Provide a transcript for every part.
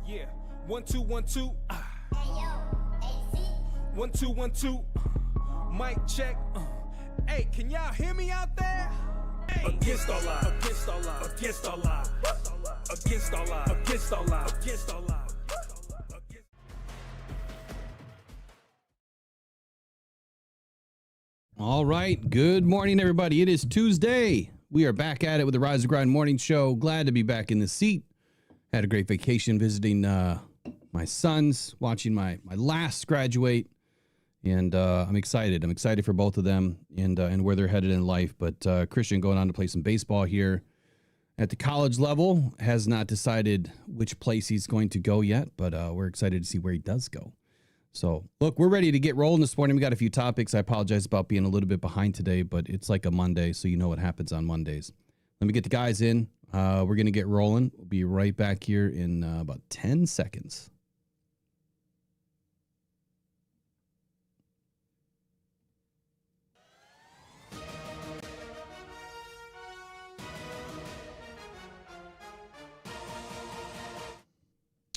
Yeah, 1 2 1 2. Hey yo, AC. 1 2 1 2. Mic check. Hey, can y'all hear me out there? Hey. Against all odds. Against all odds. Against all odds. Against all odds. Against all odds. Against all odds. All right. Good morning, everybody. It is Tuesday. We are back at it with the Rise and Grind Morning Show. Glad to be back in the seat. Had a great vacation visiting my sons, watching my last graduate, and I'm excited. I'm excited for both of them and where they're headed in life. But Christian going on to play some baseball here at the college level, has not decided which place he's going to go yet, but we're excited to see where he does go. So, look, we're ready to get rolling this morning. We got a few topics. I apologize about being a little bit behind today, but it's like a Monday, so you know what happens on Mondays. Let me get the guys in. We're going to get rolling. We'll be right back here in about 10 seconds.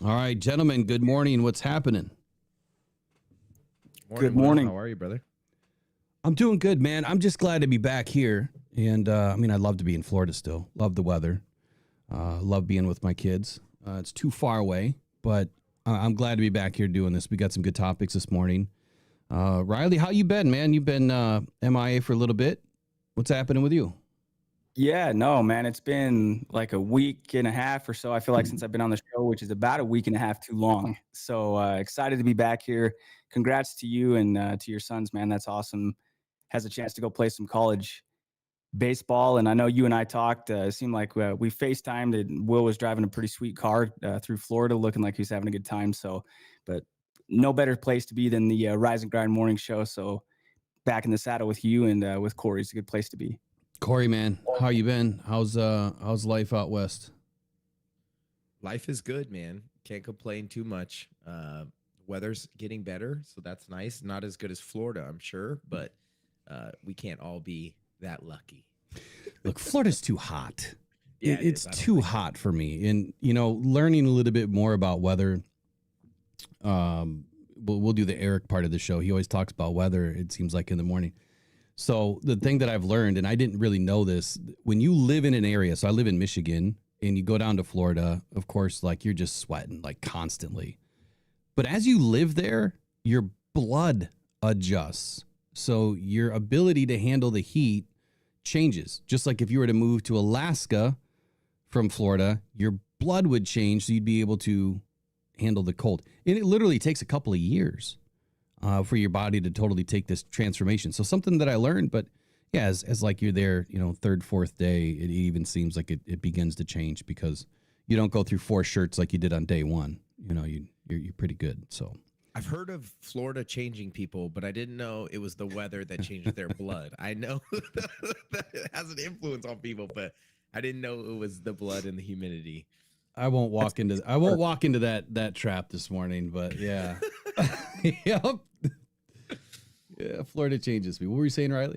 All right, gentlemen, good morning. What's happening? Good morning. How are you, brother? I'm doing good, man. I'm just glad to be back here. And I'd love to be in Florida still. Love the weather. Love being with my kids. It's too far away, but I'm glad to be back here doing this. We got some good topics this morning. Riley, how you been, man? You've been MIA for a little bit. What's happening with you? Yeah, no, man, it's been like a week and a half or so. I feel like since I've been on the show, which is about a week and a half too long. So excited to be back here. Congrats to you and to your sons, man. That's awesome. Has a chance to go play some college baseball. And I know you and I talked. It seemed like we FaceTimed and Will was driving a pretty sweet car through Florida, looking like he was having a good time. So, but no better place to be than the Rise and Grind Morning Show. So back in the saddle with you and with Corey is a good place to be. Corey, man, how you been? How's life out west? Life is good, man. Can't complain too much. Weather's getting better, so that's nice. Not as good as Florida, I'm sure, but we can't all be that lucky. Look, Florida's too hot. Yeah, it's too hot for me. And, learning a little bit more about weather, we'll do the Eric part of the show. He always talks about weather, it seems like, in the morning. So the thing that I've learned, and I didn't really know this, when you live in an area, so I live in Michigan, and you go down to Florida, of course, like you're just sweating like constantly. But as you live there, your blood adjusts. So your ability to handle the heat changes. Just like if you were to move to Alaska from Florida, your blood would change, so you'd be able to handle the cold. And it literally takes a couple of years for your body to totally take this transformation. So something that I learned, but yeah, as like you're there, third, fourth day, it even seems like it begins to change because you don't go through 4 shirts like you did on day one. You're pretty good. So I've heard of Florida changing people, but I didn't know it was the weather that changed their blood. I know that it has an influence on people, but I didn't know it was the blood and the humidity. I won't walk into that trap this morning, but yeah. Yep. Yeah, Florida changes me. What were you saying, Riley?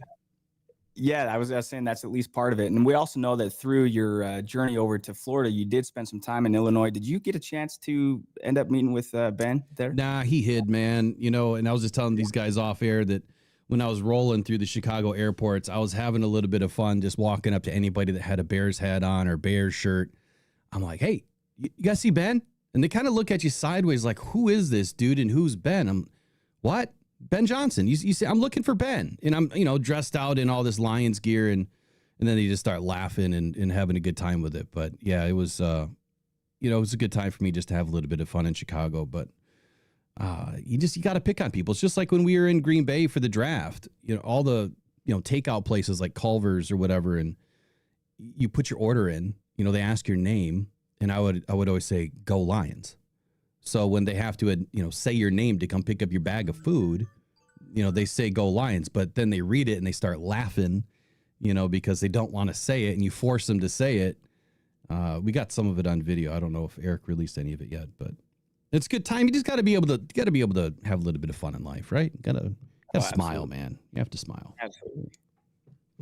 Yeah, I was saying that's at least part of it. And we also know that through your journey over to Florida, you did spend some time in Illinois. Did you get a chance to end up meeting with Ben there? Nah, he hid, man. And I was just telling these guys off air that when I was rolling through the Chicago airports, I was having a little bit of fun just walking up to anybody that had a Bears hat on or Bears shirt. I'm like, hey, you guys see Ben? And they kind of look at you sideways like, who is this dude and who's Ben? I'm, what? Ben Johnson. You say, I'm looking for Ben. And I'm, dressed out in all this Lions gear. And then they just start laughing and having a good time with it. But yeah, it was, it was a good time for me just to have a little bit of fun in Chicago. But you got to pick on people. It's just like when we were in Green Bay for the draft, all the, takeout places like Culver's or whatever. And you put your order in, they ask your name. And I would always say, go Lions. So when they have to, say your name to come pick up your bag of food, they say go Lions, but then they read it and they start laughing, because they don't want to say it and you force them to say it. We got some of it on video. I don't know if Eric released any of it yet, but it's a good time. You just got to be able to have a little bit of fun in life, right? Got to smile, man. You have to smile. Absolutely.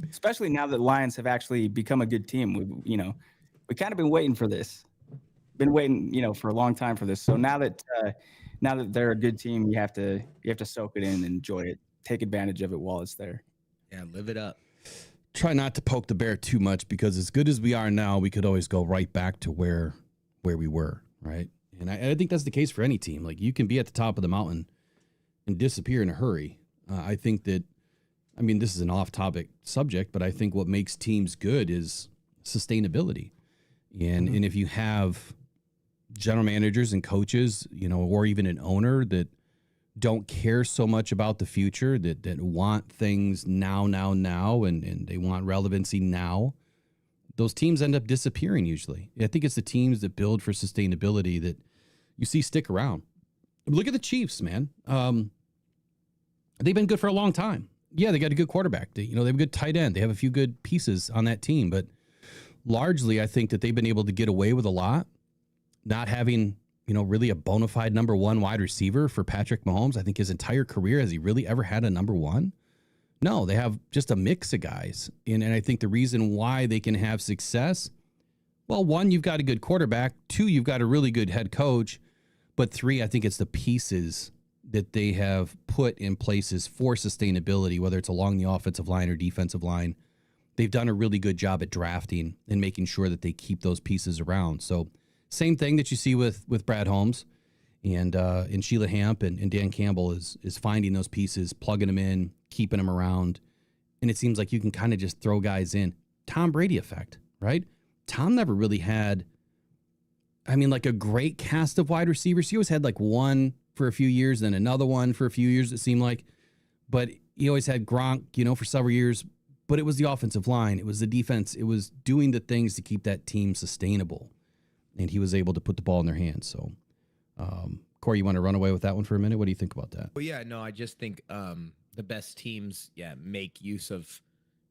Especially now that Lions have actually become a good team. We kind of been waiting for this. been waiting, for a long time for this. So now that they're a good team, you have to soak it in and enjoy it. Take advantage of it while it's there. Yeah, live it up. Try not to poke the bear too much, because as good as we are now, we could always go right back to where we were, right? And I think that's the case for any team. Like, you can be at the top of the mountain and disappear in a hurry. I think that, this is an off-topic subject, but I think what makes teams good is sustainability. And if you have general managers and coaches, or even an owner that don't care so much about the future, that want things now, and they want relevancy now, those teams end up disappearing usually. I think it's the teams that build for sustainability that you see stick around. Look at the Chiefs, man. They've been good for a long time. Yeah, they got a good quarterback. They have a good tight end. They have a few good pieces on that team, but largely I think that they've been able to get away with a lot, not having really a bona fide number one wide receiver for Patrick Mahomes. I think his entire career, has he really ever had a number one? No, they have just a mix of guys. And I think the reason why they can have success, well, one, you've got a good quarterback. Two, you've got a really good head coach. But three, I think it's the pieces that they have put in places for sustainability, whether it's along the offensive line or defensive line. They've done a really good job at drafting and making sure that they keep those pieces around. So same thing that you see with Brad Holmes and Sheila Hamp and Dan Campbell is finding those pieces, plugging them in, keeping them around. And it seems like you can kind of just throw guys in. Tom Brady effect, right? Tom never really had, like a great cast of wide receivers. He always had like one for a few years, then another one for a few years, it seemed like. But he always had Gronk, for several years. But it was the offensive line. It was the defense. It was doing the things to keep that team sustainable. And he was able to put the ball in their hands. So, Corey, you want to run away with that one for a minute? What do you think about that? Well, yeah, no, I just think the best teams, make use of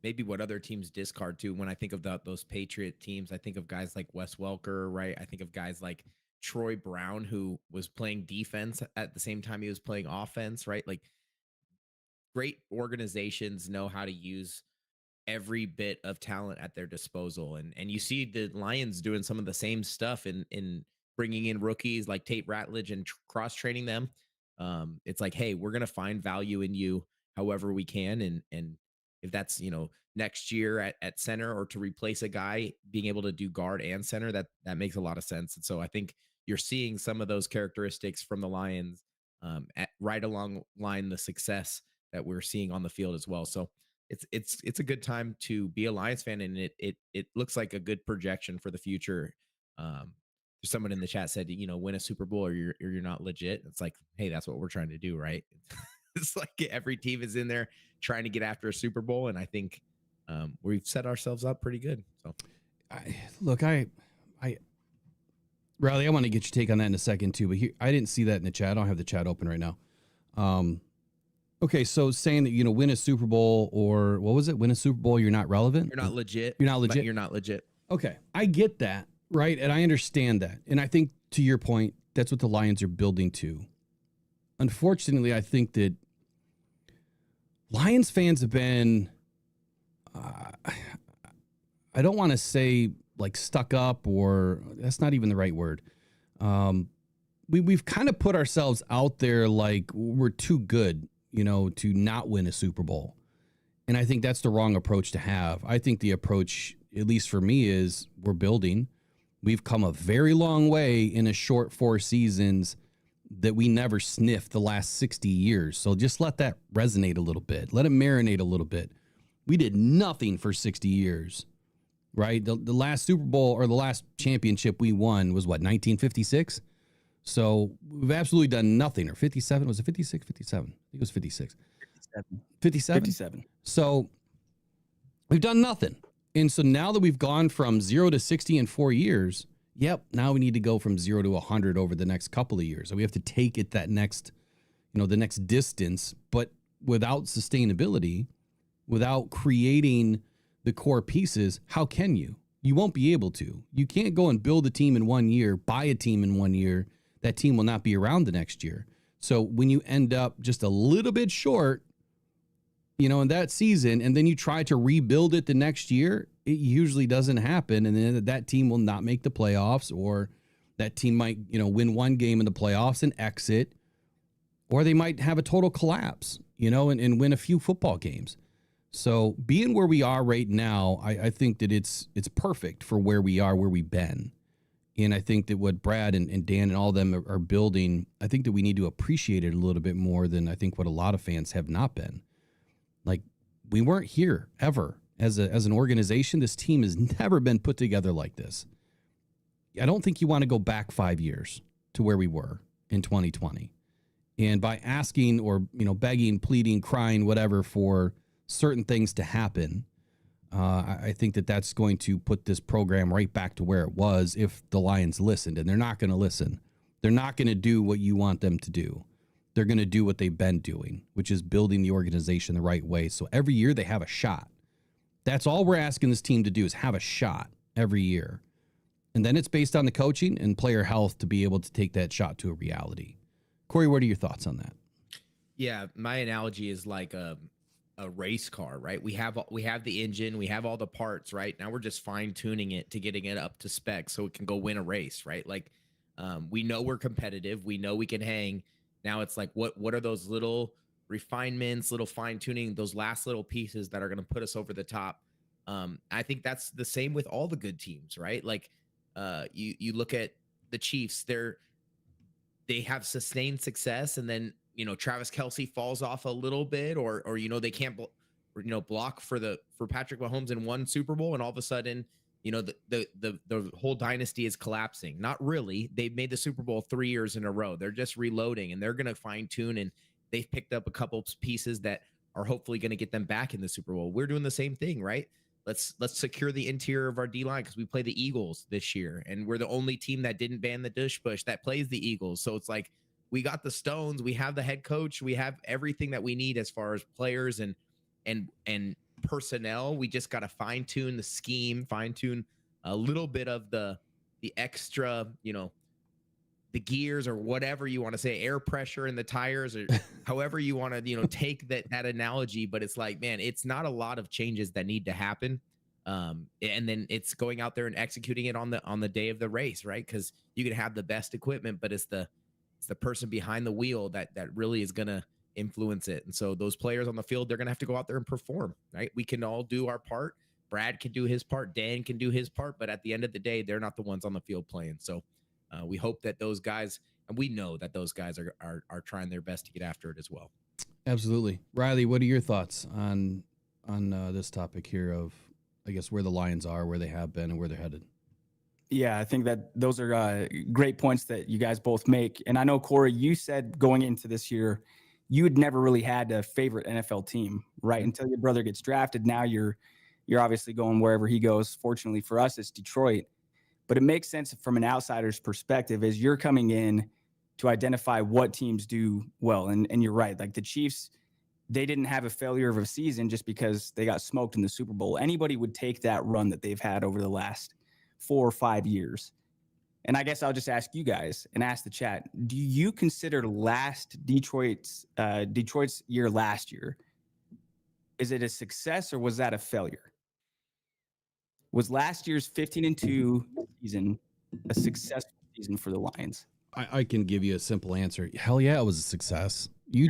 maybe what other teams discard too. When I think of those Patriot teams, I think of guys like Wes Welker, right? I think of guys like Troy Brown, who was playing defense at the same time he was playing offense, right? Like, great organizations know how to use every bit of talent at their disposal. And you see the Lions doing some of the same stuff in bringing in rookies like Tate Ratledge and cross-training them. It's like, hey, we're going to find value in you however we can. And if that's, next year at center or to replace a guy, being able to do guard and center, that makes a lot of sense. And so I think you're seeing some of those characteristics from the Lions right along line the success that we're seeing on the field as well. So it's a good time to be a Lions fan, and it looks like a good projection for the future. Someone in the chat said, win a Super Bowl or you're not legit. It's like, hey, that's what we're trying to do, right? It's like every team is in there trying to get after a Super Bowl, and I think we've set ourselves up pretty good. So, Riley, I want to get your take on that in a second too, but I didn't see that in the chat. I don't have the chat open right now. Okay, so saying that, win a Super Bowl, or what was it? Win a Super Bowl, you're not relevant? You're not legit. You're not legit? You're not legit. Okay, I get that, right? And I understand that. And I think, to your point, that's what the Lions are building to. Unfortunately, I think that Lions fans have been, I don't want to say like stuck up, or that's not even the right word. We've kind of put ourselves out there like we're too good, to not win a Super Bowl. And I think that's the wrong approach to have. I think the approach, at least for me, is we're building. We've come a very long way in a short 4 seasons that we never sniffed the last 60 years. So just let that resonate a little bit. Let it marinate a little bit. We did nothing for 60 years, right? The last Super Bowl, or the last championship we won, was what, 1956? So we've absolutely done nothing. Or 57? Was it 56? 57? I think it was 56. 57? 57. So we've done nothing. And so now that we've gone from 0 to 60 in 4 years, now we need to go from 0 to 100 over the next couple of years. So we have to take it that next, the next distance, but without sustainability, without creating the core pieces, how can you? You won't be able to. You can't go and build a team in 1 year, buy a team in 1 year. That team will not be around the next year. So when you end up just a little bit short, in that season, and then you try to rebuild it the next year, it usually doesn't happen. And then that team will not make the playoffs, or That team might, win one game in the playoffs and exit, or they might have a total collapse, and win a few football games. So being where we are right now, I think that it's perfect for where we are, where we've been. And I think that what Brad and Dan and all of them are building, I think that we need to appreciate it a little bit more than I think what a lot of fans have not been. Like, we weren't here ever as an organization. This team has never been put together like this. I don't think you want to go back 5 years to where we were in 2020. And by asking or, begging, pleading, crying, whatever, for certain things to happen, I think that that's going to put this program right back to where it was if the Lions listened. And they're not going to listen. They're not going to do what you want them to do. They're going to do what they've been doing, which is building the organization the right way. So every year they have a shot. That's all we're asking this team to do, is have a shot every year. And then it's based on the coaching and player health to be able to take that shot to a reality. Corey, what are your thoughts on that? Yeah, my analogy is like a race car, right? We have the engine, we have all the parts, right? Now we're just fine tuning it to getting it up to spec so it can go win a race, right? Like, we know we're competitive, we know we can hang. Now it's like, what are those little refinements, little fine tuning, those last little pieces that are going to put us over the top? I think that's the same with all the good teams, right? Like, you look at the Chiefs, they have sustained success, and then Travis Kelce falls off a little bit, or they can't block for Patrick Mahomes in one Super Bowl, and all of a sudden the whole dynasty is collapsing. Not really. They've made the Super Bowl 3 years in a row. They're just reloading, and they're going to fine tune, and they've picked up a couple pieces that are hopefully going to get them back in the Super Bowl. We're doing the same thing, right? Let's secure the interior of our D-line, because we play the Eagles this year, and we're the only team that didn't ban the dish push that plays the Eagles. So it's like, we got the stones, we have the head coach, we have everything that we need as far as players and personnel. We just got to fine tune the scheme, fine tune a little bit of the extra, the gears, or whatever you want to say, air pressure in the tires, or however you want to, take that analogy. But it's like, man, it's not a lot of changes that need to happen. And then it's going out there and executing it on the day of the race, right? Because you can have the best equipment, but it's the person behind the wheel that really is going to influence it. And so those players on the field, they're going to have to go out there and perform, right? We can all do our part. Brad can do his part. Dan can do his part. But at the end of the day, they're not the ones on the field playing. So we hope that those guys, and we know that those guys are trying their best to get after it as well. Absolutely. Riley, what are your thoughts on this topic here of, I guess, where the Lions are, where they have been, and where they're headed? Yeah, I think that those are great points that you guys both make. And I know, Corey, you said going into this year, you'd never really had a favorite NFL team, right? Until your brother gets drafted. Now you're obviously going wherever he goes. Fortunately for us, it's Detroit. But it makes sense from an outsider's perspective as you're coming in to identify what teams do well. And you're right. Like the Chiefs, they didn't have a failure of a season just because they got smoked in the Super Bowl. Anybody would take that run that they've had over the last 4 or 5 years. And I guess I'll just ask you guys and ask the chat, do you consider Detroit's year last year, is it a success or was that a failure? Was last year's 15-2 season a successful season for the Lions? I can give you a simple answer. Hell yeah, it was a success. You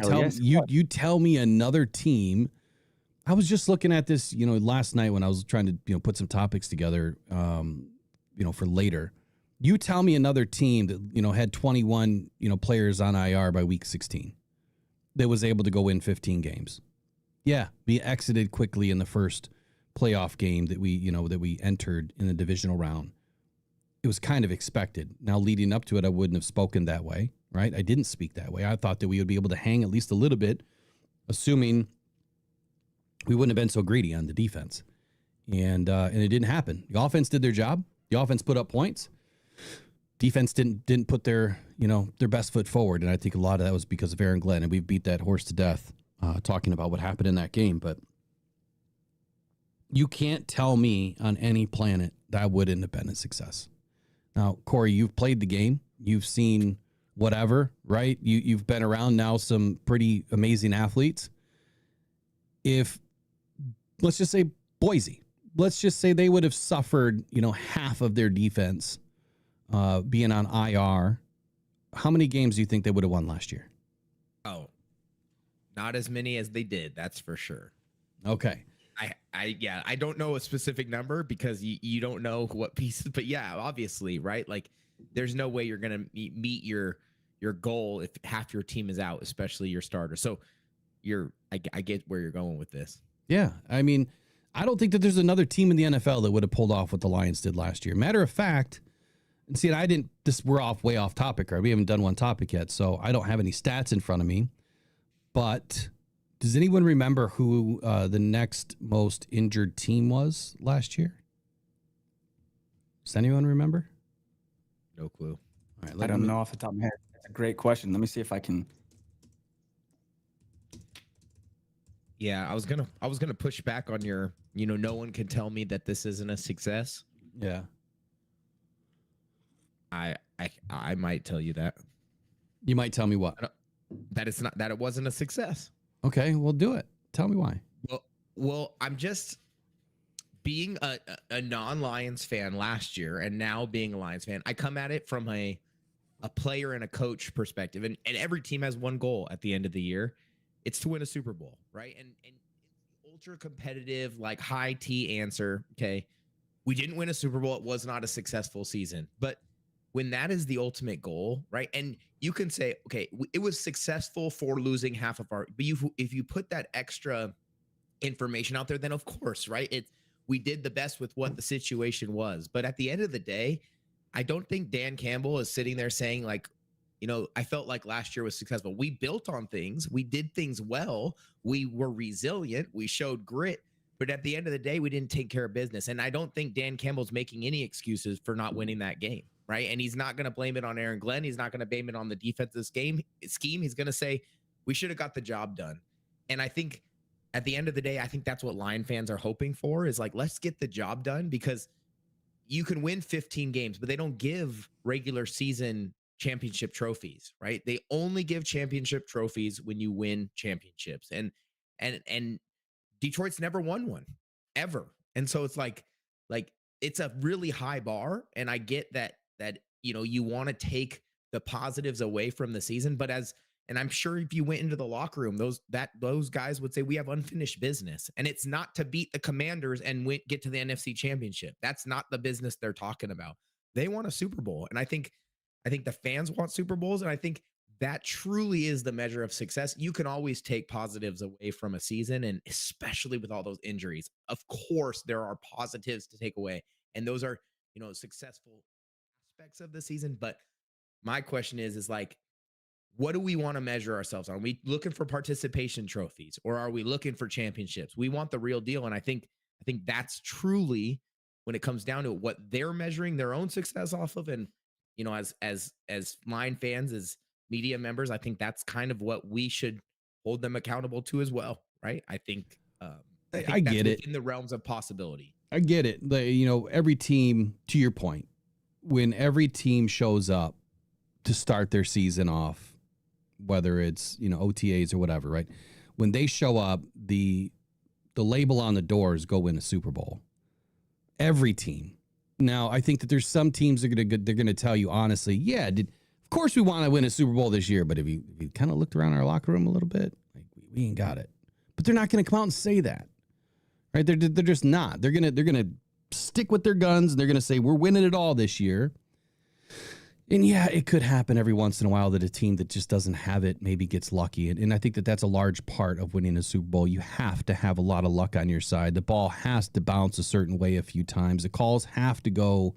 tell me another team. I was just looking at this, last night when I was trying to, put some topics together, for later. You tell me another team that, had 21, players on IR by week 16 that was able to go win 15 games. Yeah, we exited quickly in the first playoff game that we entered in the divisional round. It was kind of expected. Now, leading up to it, I wouldn't have spoken that way, right? I didn't speak that way. I thought that we would be able to hang at least a little bit, assuming we wouldn't have been so greedy on the defense. And it didn't happen. The offense did their job. The offense put up points. Defense didn't put their best foot forward. And I think a lot of that was because of Aaron Glenn. And we beat that horse to death talking about what happened in that game. But you can't tell me on any planet that wouldn't have been a success. Now, Corey, you've played the game. You've seen whatever, right? You've been around now some pretty amazing athletes. If, let's just say Boise, let's just say they would have suffered, half of their defense being on IR, how many games do you think they would have won last year? Oh, not as many as they did. That's for sure. Okay. I don't know a specific number because you don't know what pieces, but yeah, obviously, right? Like there's no way you're going to meet your goal if half your team is out, especially your starter. So I get where you're going with this. Yeah. I mean, I don't think that there's another team in the NFL that would have pulled off what the Lions did last year. Matter of fact, and see, we're way off topic, right? We haven't done one topic yet, so I don't have any stats in front of me. But does anyone remember who the next most injured team was last year? Does anyone remember? No clue. All right, I don't know off the top of my head. That's a great question. Let me see if I can. Yeah, I was gonna push back on your, no one can tell me that this isn't a success. Yeah. I might tell you that. You might tell me what? That it's not, that it wasn't a success. Okay, well, do it. Tell me why. Well, I'm just being a non-Lions fan last year and now being a Lions fan. I come at it from a player and a coach perspective, and every team has one goal at the end of the year. It's to win a Super Bowl, right? And ultra competitive, like high T answer. Okay, we didn't win a Super Bowl. It was not a successful season. But when that is the ultimate goal, right? And you can say, okay, it was successful for losing half of our. But if you put that extra information out there, then of course, right? We did the best with what the situation was. But at the end of the day, I don't think Dan Campbell is sitting there saying like, I felt like last year was successful. We built on things. We did things well. We were resilient. We showed grit. But at the end of the day, we didn't take care of business. And I don't think Dan Campbell's making any excuses for not winning that game, right? And he's not going to blame it on Aaron Glenn. He's not going to blame it on the defensive scheme. He's going to say, we should have got the job done. And I think at the end of the day, I think that's what Lion fans are hoping for is like, let's get the job done, because you can win 15 games, but they don't give regular season championship trophies, right? They only give championship trophies when you win championships. And Detroit's never won one ever. And so it's like it's a really high bar. And I get that you want to take the positives away from the season, but and I'm sure if you went into the locker room, those guys would say we have unfinished business, and it's not to beat the Commanders and get to the NFC Championship. That's not the business they're talking about. They want a Super Bowl, and I think the fans want Super Bowls, and I think that truly is the measure of success. You can always take positives away from a season, and especially with all those injuries. Of course, there are positives to take away, and those are successful aspects of the season. But my question is like, what do we want to measure ourselves on? Are we looking for participation trophies, or are we looking for championships? We want the real deal. And I think that's when it comes down to it, what they're measuring their own success off of. And, as Lion fans, as media members, I think that's kind of what we should hold them accountable to as well. Right. I think I get it in the realms of possibility. I get it. Every team, to your point, when every team shows up to start their season off, whether it's, OTAs or whatever, right? When they show up, the label on the door is go win a Super Bowl. Every team. Now, I think that there's some teams that they're going to tell you honestly, yeah, of course we want to win a Super Bowl this year, but if you kind of looked around our locker room a little bit, like we ain't got it. But they're not going to come out and say that. Right? They're just not. They're going to stick with their guns, and they're going to say we're winning it all this year. And yeah, it could happen every once in a while that a team that just doesn't have it maybe gets lucky. And I think that that's a large part of winning a Super Bowl. You have to have a lot of luck on your side. The ball has to bounce a certain way a few times. The calls have to go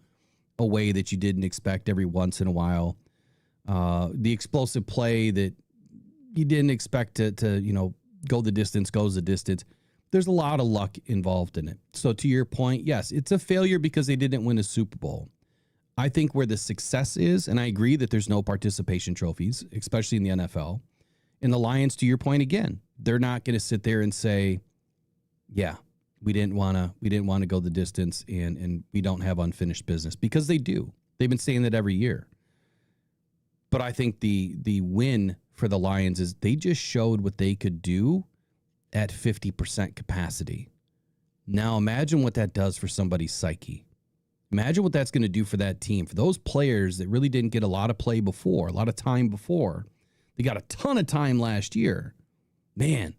a way that you didn't expect every once in a while. The explosive play that you didn't expect to go the distance goes the distance. There's a lot of luck involved in it. So to your point, yes, it's a failure because they didn't win a Super Bowl. I think where the success is, and I agree that there's no participation trophies, especially in the NFL. And the Lions, to your point again, they're not going to sit there and say, yeah, we didn't want to go the distance and we don't have unfinished business, because they do. They've been saying that every year. But I think the win for the Lions is they just showed what they could do at 50% capacity. Now imagine what that does for somebody's psyche. Imagine what that's going to do for that team, for those players that really didn't get a lot of play before, a lot of time before. They got a ton of time last year. Man,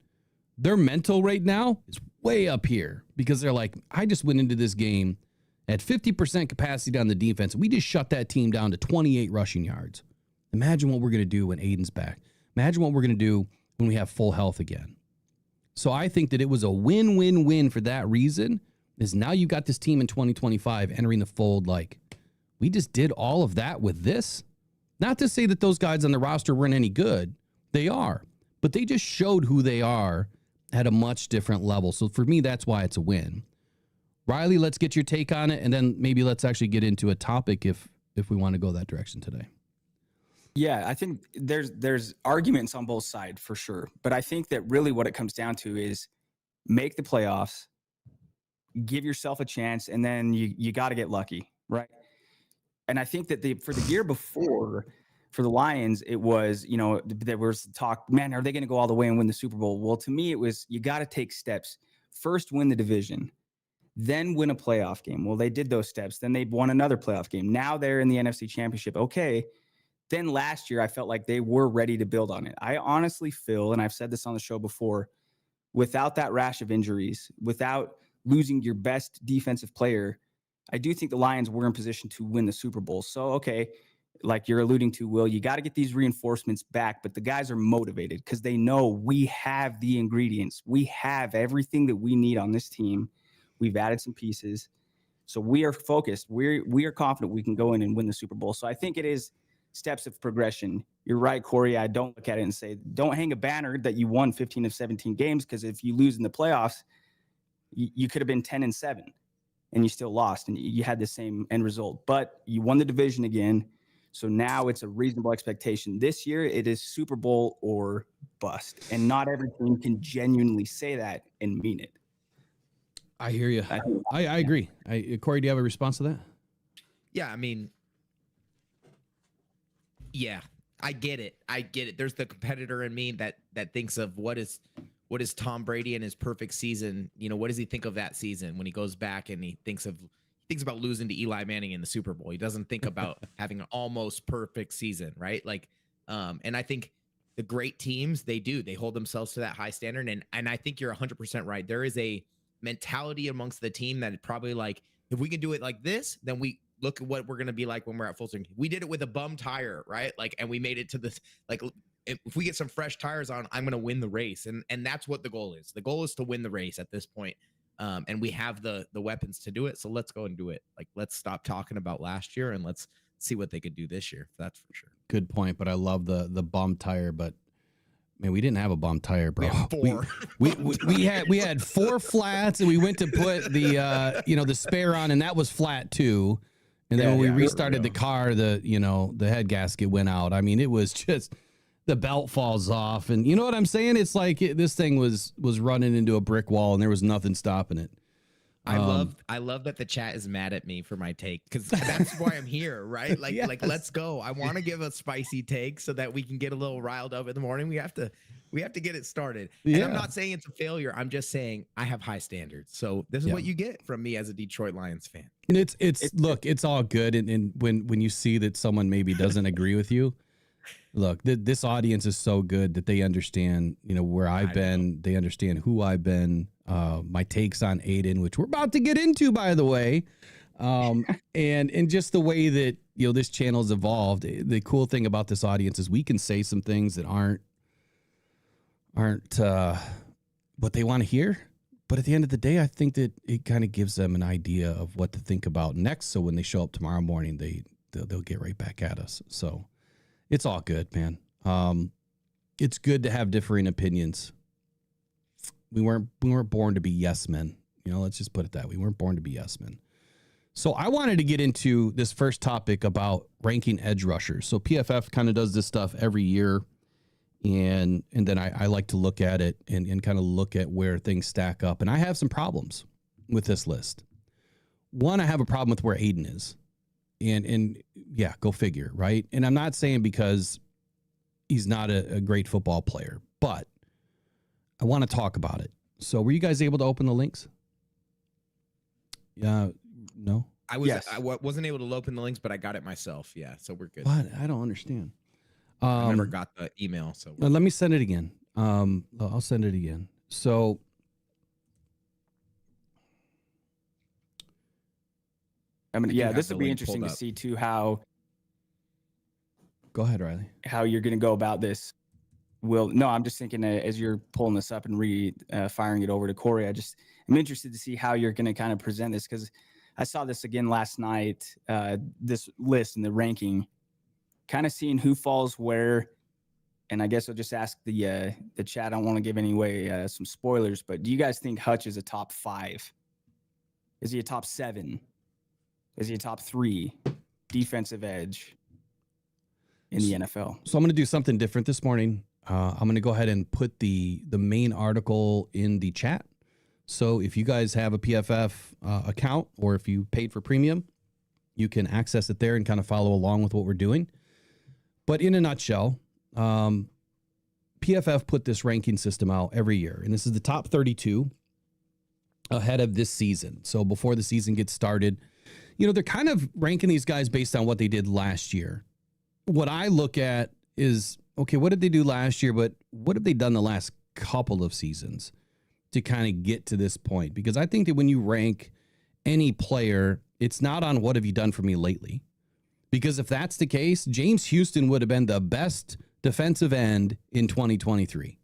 their mental right now is way up here because they're like, I just went into this game at 50% capacity on the defense. We just shut that team down to 28 rushing yards. Imagine what we're going to do when Aidan's back. Imagine what we're going to do when we have full health again. So I think that it was a win-win-win for that reason, is now you got this team in 2025 entering the fold like, we just did all of that with this. Not to say that those guys on the roster weren't any good. They are. But they just showed who they are at a much different level. So for me, that's why it's a win. Riley, let's get your take on it, and then maybe let's actually get into a topic if we want to go that direction today. Yeah, I think there's arguments on both sides for sure. But I think that really what it comes down to is make the playoffs, give yourself a chance, and then you got to get lucky, right? And I think that for the year before, for the Lions, it was, there was talk, man, are they going to go all the way and win the Super Bowl? Well, to me, it was, you got to take steps. First, win the division, then win a playoff game. Well, they did those steps. Then they won another playoff game. Now they're in the NFC Championship. Okay. Then last year, I felt like they were ready to build on it. I honestly feel, and I've said this on the show before, without that rash of injuries, without losing your best defensive player, I do think the Lions were in position to win the Super Bowl. So, okay, like you're alluding to, Will, you got to get these reinforcements back, but the guys are motivated because they know we have the ingredients. We have everything that we need on this team. We've added some pieces. So we are focused. We are confident we can go in and win the Super Bowl. So I think it is steps of progression. You're right, Corey. I don't look at it and say, don't hang a banner that you won 15 of 17 games, because if you lose in the playoffs, you could have been 10-7 and you still lost and you had the same end result. But you won the division again. So now it's a reasonable expectation. This year, it is Super Bowl or bust. And not every team can genuinely say that and mean it. I hear you. I agree. Corey, do you have a response to that? Yeah, I mean, yeah, I get it. There's the competitor in me that thinks of what is Tom Brady in his perfect season. What does he think of that season when he goes back and he thinks about losing to Eli Manning in the Super Bowl? He doesn't think about having an almost perfect season, right? And I think the great teams, they hold themselves to that high standard. And I think you're 100% right. There is a mentality amongst the team that probably like, if we can do it like this, then we look at what we're going to be like when we're at full swing. We did it with a bum tire, right? And we made it to this, if we get some fresh tires on, I'm going to win the race. And that's what the goal is. The goal is to win the race at this point. And we have the weapons to do it. So let's go and do it. Let's stop talking about last year and let's see what they could do this year. That's for sure. Good point. But I love the bum tire, but man, we didn't have a bum tire, bro. We had 4 flats, and we went to put the spare on, and that was flat too. And then when we restarted the car, the head gasket went out. I mean, it was just, the belt falls off, and you know what I'm saying? It's like this thing was running into a brick wall, and there was nothing stopping it. I love that the chat is mad at me for my take, because that's why I'm here, right? Yes. Let's go. I want to give a spicy take so that we can get a little riled up in the morning. We have to get it started. Yeah. And I'm not saying it's a failure. I'm just saying I have high standards. So this is what you get from me as a Detroit Lions fan. And it's all good. And when you see that someone maybe doesn't agree with you, look, this audience is so good that they understand, where I've been. They understand who I've been. My takes on Aidan, which we're about to get into, by the way, and just the way that this channel's evolved. The cool thing about this audience is we can say some things that aren't what they want to hear, but at the end of the day, I think that it kind of gives them an idea of what to think about next. So when they show up tomorrow morning, they'll get right back at us. So it's all good, man. It's good to have differing opinions. We weren't born to be yes men. Let's just put it that way. We weren't born to be yes men. So I wanted to get into this first topic about ranking edge rushers. So PFF kind of does this stuff every year. And then I like to look at it and kind of look at where things stack up. And I have some problems with this list. One, I have a problem with where Aidan is. And yeah, go figure, right? And I'm not saying because he's not a great football player, but I want to talk about it. So were you guys able to open the links? Yeah, no. I was Yes. wasn't able to open the links, but I got it myself. Yeah, so we're good. What? I don't understand. I never got the email, so Let me send it again. I'll send it again. So I mean, do yeah, have this the will be link interesting to pulled up. see too how go ahead, Riley. you're going to go about this. No, I'm just thinking as you're pulling this up and firing it over to Corey, I'm interested to see how you're going to kind of present this, because I saw this again last night, this list and the ranking, kind of seeing who falls where. And I guess I'll just ask the chat. I don't want to give away some spoilers, but do you guys think Hutch is a top 5? Is he a top 7? Is he a top 3 defensive edge in the NFL? So I'm going to do something different this morning. I'm going to go ahead and put the main article in the chat. So if you guys have a PFF account, or if you paid for premium, you can access it there and kind of follow along with what we're doing. But in a nutshell, PFF put this ranking system out every year, and this is the top 32 ahead of this season. So before the season gets started, they're kind of ranking these guys based on what they did last year. What I look at is, okay, what did they do last year, but what have they done the last couple of seasons to kind of get to this point? Because I think that when you rank any player, it's not on what have you done for me lately. Because if that's the case, James Houston would have been the best defensive end in 2023.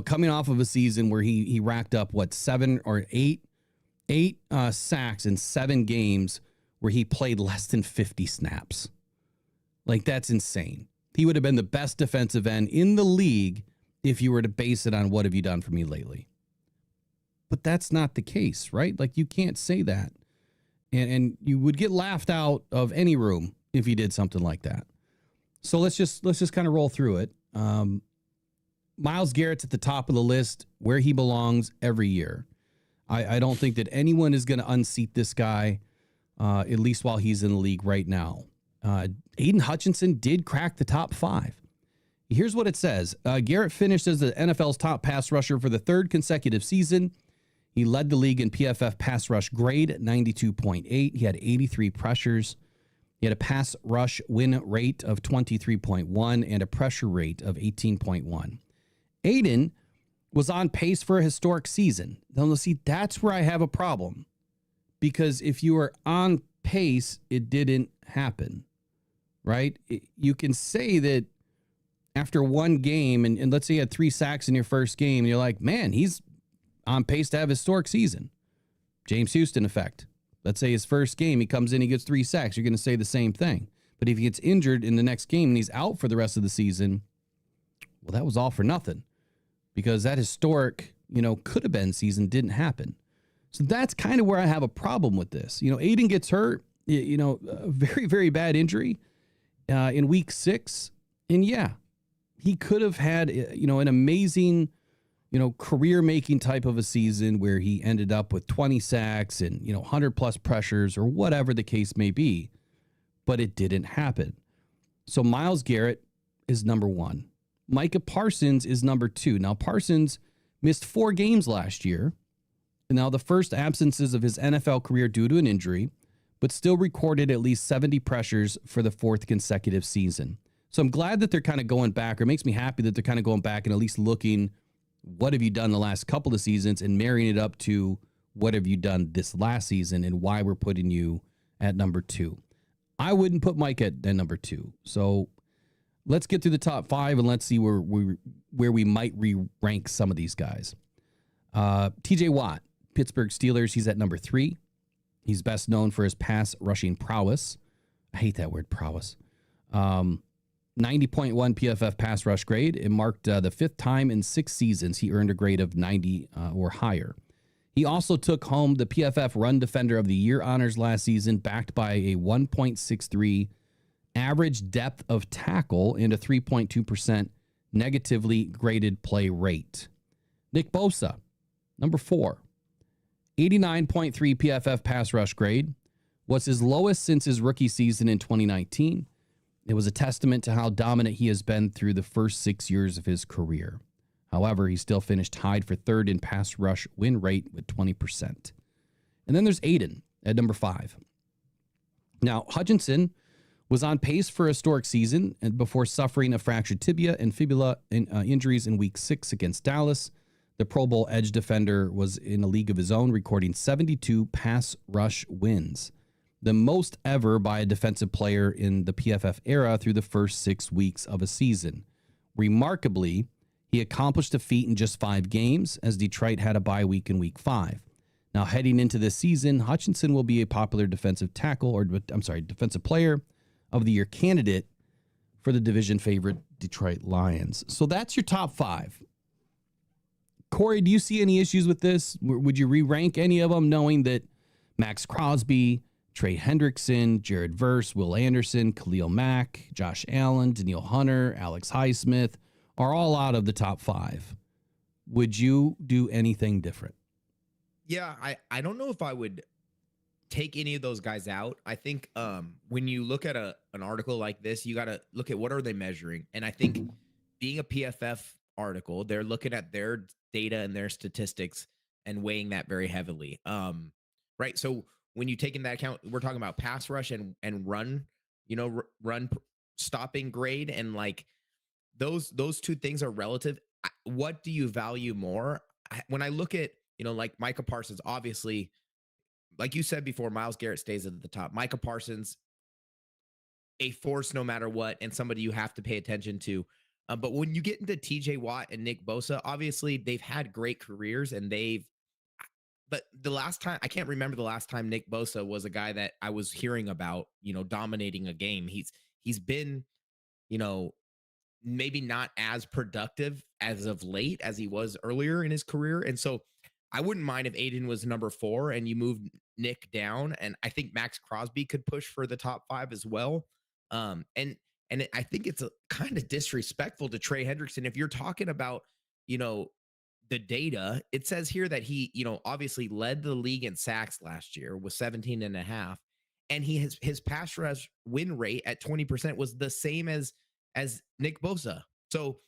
Coming off of a season where he racked up 7 or 8 sacks in 7 games where he played less than 50 snaps. Like, that's insane. He would have been the best defensive end in the league if you were to base it on what have you done for me lately. But that's not the case, right? Like, you can't say that. And you would get laughed out of any room if you did something like that. So let's just kind of roll through it. Myles Garrett's at the top of the list, where he belongs every year. I don't think that anyone is going to unseat this guy, at least while he's in the league right now. Aidan Hutchinson did crack the top 5. Here's what it says. Garrett finished as the NFL's top pass rusher for the 3rd consecutive season. He led the league in PFF pass rush grade at 92.8. He had 83 pressures. He had a pass rush win rate of 23.1 and a pressure rate of 18.1. Aidan was on pace for a historic season. Now, let's see, that's where I have a problem. Because if you were on pace, it didn't happen, right? You can say that after one game, and let's say you had 3 sacks in your first game, and you're like, man, he's on pace to have a historic season. James Houston effect. Let's say his first game, he comes in, he gets 3 sacks. You're going to say the same thing. But if he gets injured in the next game and he's out for the rest of the season, well, that was all for nothing. Because that historic, could have been season didn't happen. So that's kind of where I have a problem with this. Aidan gets hurt, a very, very bad injury in week 6. And yeah, he could have had, an amazing, career-making type of a season where he ended up with 20 sacks and, 100-plus pressures or whatever the case may be. But it didn't happen. So Myles Garrett is number 1. Micah Parsons is number 2. Now, Parsons missed 4 games last year. And now the first absences of his NFL career due to an injury, but still recorded at least 70 pressures for the 4th consecutive season. So I'm glad that they're kind of going back, or it makes me happy that they're kind of going back and at least looking, what have you done the last couple of seasons, and marrying it up to what have you done this last season and why we're putting you at number 2. I wouldn't put Mike at number 2. So let's get through the top 5 and let's see where we might re-rank some of these guys. TJ Watt, Pittsburgh Steelers, he's at number 3. He's best known for his pass rushing prowess. I hate that word, prowess. 90.1 PFF pass rush grade. It marked the 5th time in 6 seasons he earned a grade of 90 or higher. He also took home the PFF Run Defender of the Year honors last season, backed by a 1.63 average depth of tackle and a 3.2% negatively graded play rate. Nick Bosa, number 4. 89.3 PFF pass rush grade was his lowest since his rookie season in 2019. It was a testament to how dominant he has been through the first 6 years of his career. However, he still finished tied for 3rd in pass rush win rate with 20%. And then there's Aidan at number 5. Now, Hutchinson was on pace for a historic season and before suffering a fractured tibia and fibula injuries in week 6 against Dallas. The Pro Bowl edge defender was in a league of his own, recording 72 pass rush wins, the most ever by a defensive player in the PFF era through the first 6 weeks of a season. Remarkably, he accomplished the feat in just 5 games, as Detroit had a bye week in week 5. Now, heading into this season, Hutchinson will be a popular defensive player of the year candidate for the division favorite Detroit Lions. So that's your top 5. Corey, do you see any issues with this? Would you re-rank any of them, knowing that Max Crosby, Trey Hendrickson, Jared Verse, Will Anderson, Khalil Mack, Josh Allen, Danielle Hunter, Alex Highsmith are all out of the top 5? Would you do anything different? Yeah, I don't know if I would take any of those guys out. I think when you look at an article like this, you got to look at what are they measuring. And I think being a PFF article, they're looking at their data and their statistics and weighing that very heavily. Right. So when you take into account, we're talking about pass rush and run, run stopping grade, and like those two things are relative. What do you value more? When I look at, like Micah Parsons, obviously, like you said before, Myles Garrett stays at the top. Micah Parsons, a force no matter what, and somebody you have to pay attention to. But when you get into TJ Watt and Nick Bosa, obviously they've had great careers, and but the last time, I can't remember the last time Nick Bosa was a guy that I was hearing about, dominating a game. He's been, maybe not as productive as of late as he was earlier in his career. And so I wouldn't mind if Aidan was number 4 and you moved Nick down. And I think Max Crosby could push for the top 5 as well. And I think it's kind of disrespectful to Trey Hendrickson. If you're talking about, the data, it says here that he, obviously led the league in sacks last year with 17.5. And his pass rush win rate at 20% was the same as Nick Bosa. So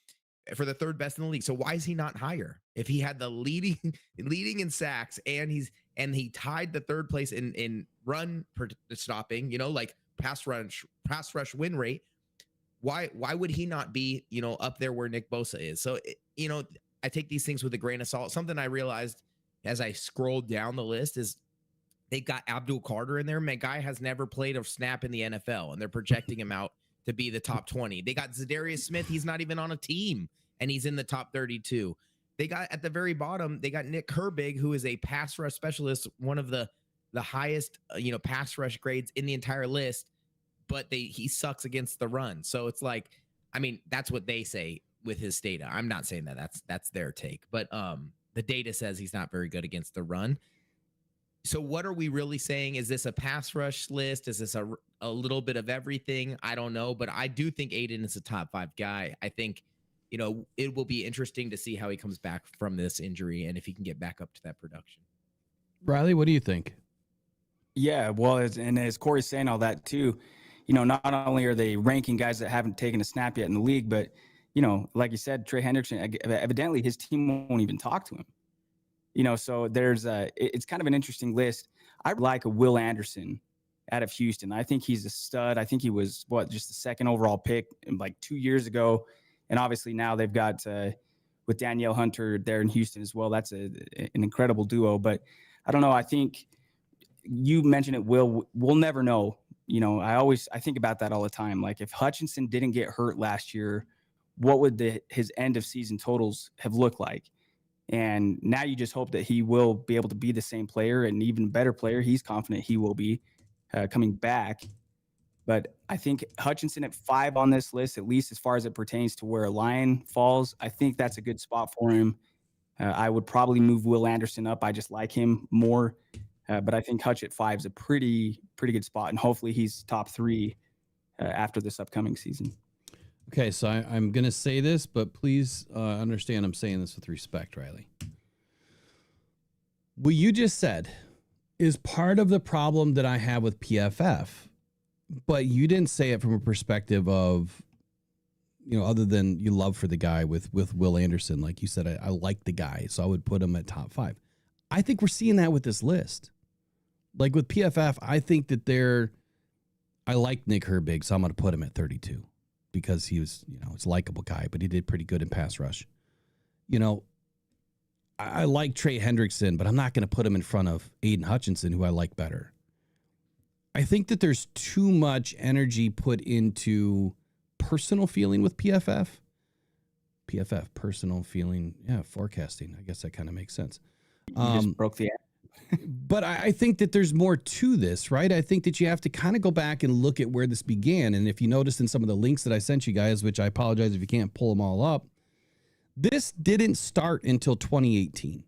for the 3rd best in the league. So why is he not higher? If he had the leading in sacks and he tied the 3rd place in run stopping, like pass rush win rate, why would he not be, up there where Nick Bosa is? So, I take these things with a grain of salt. Something I realized as I scrolled down the list is they got Abdul Carter in there. My guy has never played a snap in the NFL, and they're projecting him out to be the top 20. They got Zadarius Smith. He's not even on a team, and he's in the top 32. They got at the very bottom, they got Nick Herbig, who is a pass rush specialist, one of the highest, pass rush grades in the entire list, but he sucks against the run. So it's like, I mean, that's what they say with his data. I'm not saying that's their take, but the data says he's not very good against the run. So what are we really saying? Is this a pass rush list? Is this a little bit of everything? I don't know, but I do think Aidan is a top 5 guy. I think, it will be interesting to see how he comes back from this injury and if he can get back up to that production. Riley, what do you think? Yeah, well, as Corey's saying all that too, not only are they ranking guys that haven't taken a snap yet in the league, but, like you said, Trey Hendrickson, evidently his team won't even talk to him. So it's kind of an interesting list. I like a Will Anderson out of Houston. I think he's a stud. I think he was just the 2nd overall pick like 2 years ago. And obviously now they've got with Danielle Hunter there in Houston as well. That's an incredible duo. But I don't know. I think you mentioned it, Will. We'll never know. I think about that all the time. Like if Hutchinson didn't get hurt last year, what would his end of season totals have looked like? And now you just hope that he will be able to be the same player, and even better player. He's confident he will be coming back. But I think Hutchinson at 5 on this list, at least as far as it pertains to where a Lion falls, I think that's a good spot for him. I would probably move Will Anderson up. I just like him more. But I think Hutch at 5 is a pretty good spot, and hopefully he's top 3 after this upcoming season. Okay, so I'm going to say this, but please understand I'm saying this with respect, Riley. What you just said is part of the problem that I have with PFF, but you didn't say it from a perspective of, other than you love for the guy with Will Anderson. Like you said, I like the guy, so I would put him at top 5. I think we're seeing that with this list. Like with PFF, I think that they're I like Nick Herbig, so I'm going to put him at 32 because he was, it's a likable guy, but he did pretty good in pass rush. I like Trey Hendrickson, but I'm not going to put him in front of Aidan Hutchinson, who I like better. I think that there's too much energy put into personal feeling with PFF. PFF, personal feeling, forecasting. I guess that kind of makes sense. You just broke the app. But I think that there's more to this, right? I think that you have to kind of go back and look at where this began. And if you noticed in some of the links that I sent you guys, which I apologize if you can't pull them all up, this didn't start until 2018.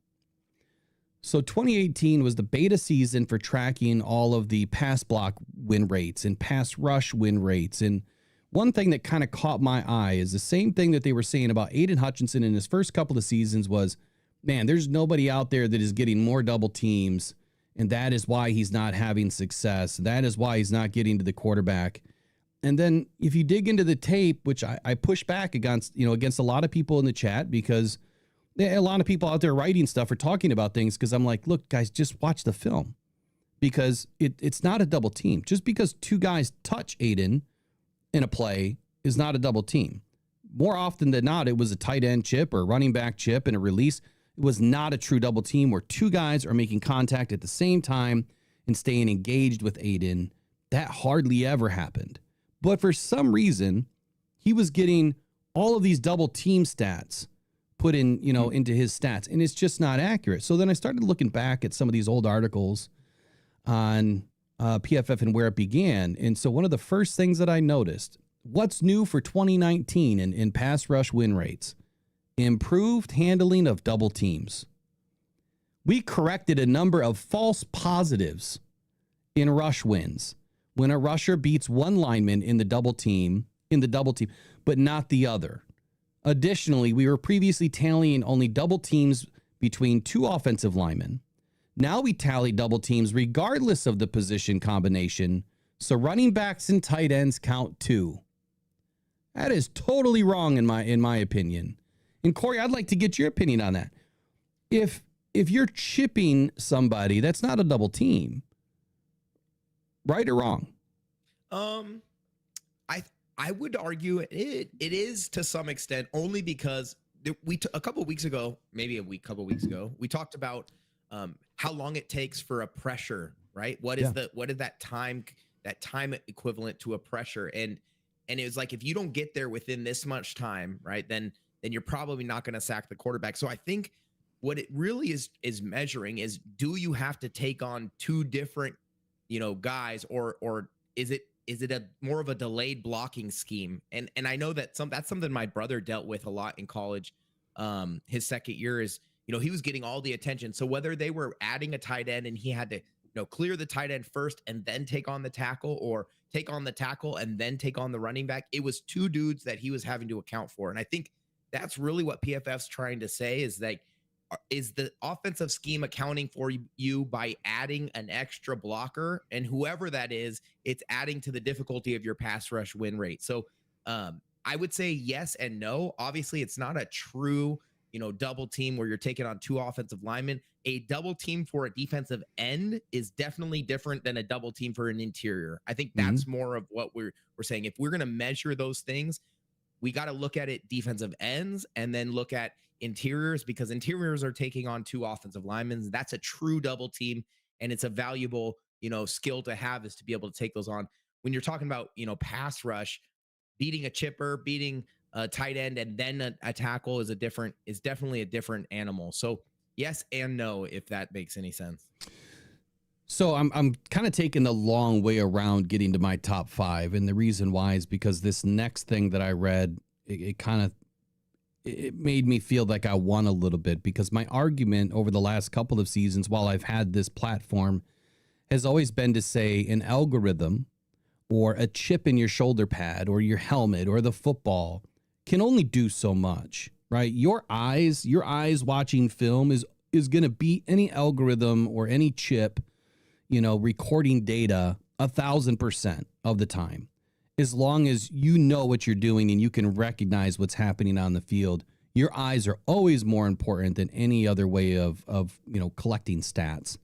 So 2018 was the beta season for tracking all of the pass block win rates and pass rush win rates. And one thing that kind of caught my eye is the same thing that they were saying about Aidan Hutchinson in his first couple of seasons was, man, there's nobody out there that is getting more double teams, and that is why he's not having success. That is why he's not getting to the quarterback. And then if you dig into the tape, which I push back against a lot of people in the chat, because a lot of people out there writing stuff or talking about things, because I'm like, look, guys, just watch the film, because it's not a double team. Just because two guys touch Aidan in a play is not a double team. More often than not, it was a tight end chip or running back chip and a release. It was not a true double team where two guys are making contact at the same time and staying engaged with Aidan. That hardly ever happened. But for some reason, he was getting all of these double team stats put in, into his stats, and it's just not accurate. So then I started looking back at some of these old articles on PFF and where it began. And so one of the first things that I noticed, what's new for 2019 in pass rush win rates? Improved handling of double teams. We corrected a number of false positives in rush wins when a rusher beats one lineman in the double team, but not the other. Additionally, we were previously tallying only double teams between two offensive linemen. Now we tally double teams regardless of the position combination, so running backs and tight ends count too. That is totally wrong in my opinion. And Corey, I'd like to get your opinion on that. If you're chipping somebody, that's not a double team. Right or wrong? I would argue it is to some extent, only because a couple of weeks ago, we talked about how long it takes for a pressure, right? What is that time equivalent to a pressure? And it was like, if you don't get there within this much time, right, then you're probably not going to sack the quarterback. So I think what it really is measuring is, do you have to take on two different, guys, or is it a more of a delayed blocking scheme? And I know that that's something my brother dealt with a lot in college. His second year is, he was getting all the attention. So whether they were adding a tight end and he had to, clear the tight end first and then take on the tackle, or take on the tackle and then take on the running back, it was two dudes that he was having to account for. And I think that's really what PFF's trying to say, is that, is the offensive scheme accounting for you by adding an extra blocker, and whoever that is, it's adding to the difficulty of your pass rush win rate. So I would say yes and no. Obviously, it's not a true, double team where you're taking on two offensive linemen. A double team for a defensive end is definitely different than a double team for an interior. I think that's more of what we're saying. If we're going to measure those things, we got to look at it defensive ends and then look at interiors, because interiors are taking on two offensive linemen. That's a true double team, and it's a valuable, skill to have, is to be able to take those on. When you're talking about, pass rush, beating a chipper, beating a tight end, and then a tackle is definitely a different animal. So yes and no, if that makes any sense. So I'm kind of taking the long way around getting to my top five. And the reason why is because this next thing that I read, it made me feel like I won a little bit, because my argument over the last couple of seasons, while I've had this platform, has always been to say an algorithm or a chip in your shoulder pad or your helmet or the football can only do so much, right? Your eyes watching film is going to beat any algorithm or any chip, recording data 1,000% of the time. As long as you know what you're doing and you can recognize what's happening on the field, your eyes are always more important than any other way of collecting stats.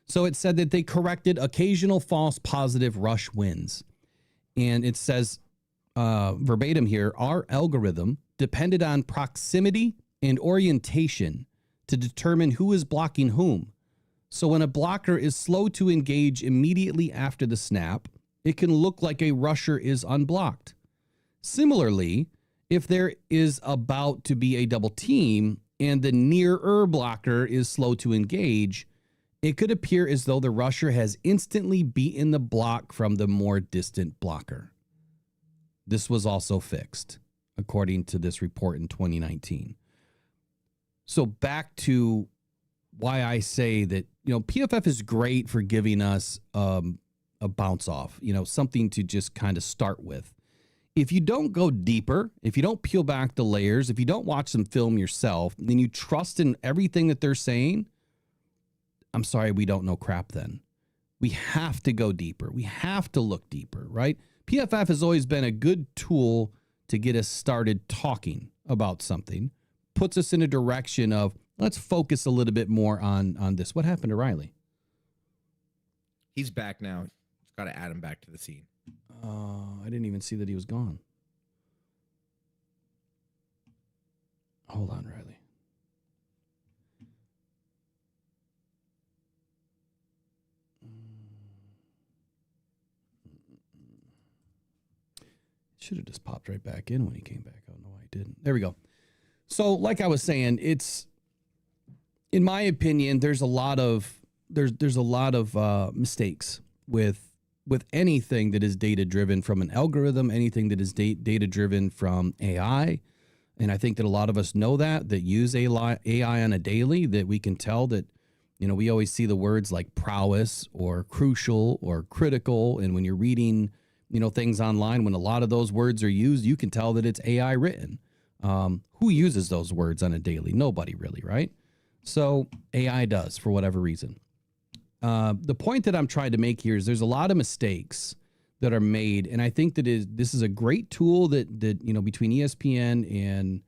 So it said that they corrected occasional false positive rush wins. And it says verbatim here, our algorithm depended on proximity and orientation to determine who is blocking whom. So when a blocker is slow to engage immediately after the snap, it can look like a rusher is unblocked. Similarly, if there is about to be a double team and the nearer blocker is slow to engage, it could appear as though the rusher has instantly beaten the block from the more distant blocker. This was also fixed, according to this report in 2019. So back to why I say that, PFF is great for giving us a bounce off, something to just kind of start with. If you don't go deeper, if you don't peel back the layers, if you don't watch some film yourself, then you trust in everything that they're saying, I'm sorry, we don't know crap then. We have to go deeper. We have to look deeper, right? PFF has always been a good tool to get us started talking about something, puts us in a direction of, let's focus a little bit more on this. What happened to Riley? He's back now. Just got to add him back to the scene. I didn't even see that he was gone. Hold on, Riley. Should have just popped right back in when he came back. I don't know why he didn't. There we go. So, like I was saying, it's, in my opinion, there's a lot of mistakes with anything that is data driven from an algorithm, anything that is data driven from AI. And I think that a lot of us know that use AI on a daily, that we can tell that, we always see the words like prowess or crucial or critical. And when you're reading, things online, when a lot of those words are used, you can tell that it's AI written. Who uses those words on a daily? Nobody really, right? So AI does, for whatever reason. The point that I'm trying to make here is there's a lot of mistakes that are made, and I think that this is a great tool that between ESPN and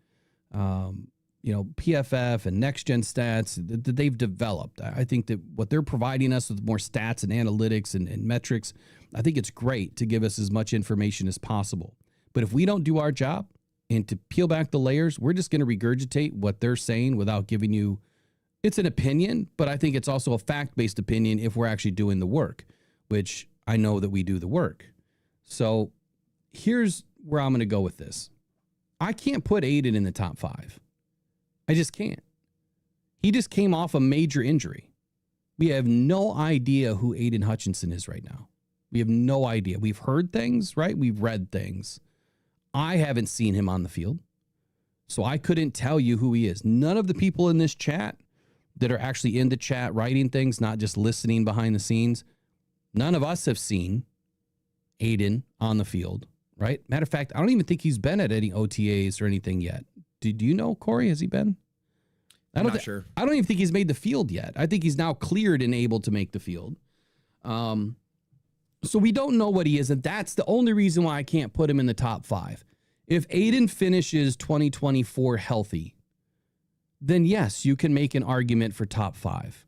PFF and Next Gen Stats that they've developed. I think that what they're providing us with more stats and analytics and metrics, I think it's great to give us as much information as possible. But if we don't do our job and to peel back the layers, we're just going to regurgitate what they're saying without giving you. It's an opinion, but I think it's also a fact-based opinion if we're actually doing the work, which I know that we do the work. So here's where I'm going to go with this. I can't put Aidan in the top 5. I just can't. He just came off a major injury. We have no idea who Aidan Hutchinson is right now. We have no idea. We've heard things, right? We've read things. I haven't seen him on the field, so I couldn't tell you who he is. None of the people in this chat that are actually in the chat writing things, not just listening behind the scenes, none of us have seen Aidan on the field, right? Matter of fact, I don't even think he's been at any OTAs or anything yet. Do you know, Corey? Has he been? I'm not sure. I don't even think he's made the field yet. I think he's now cleared and able to make the field. So we don't know what he is, and that's the only reason why I can't put him in the top 5. If Aidan finishes 2024 healthy, then yes, you can make an argument for top 5.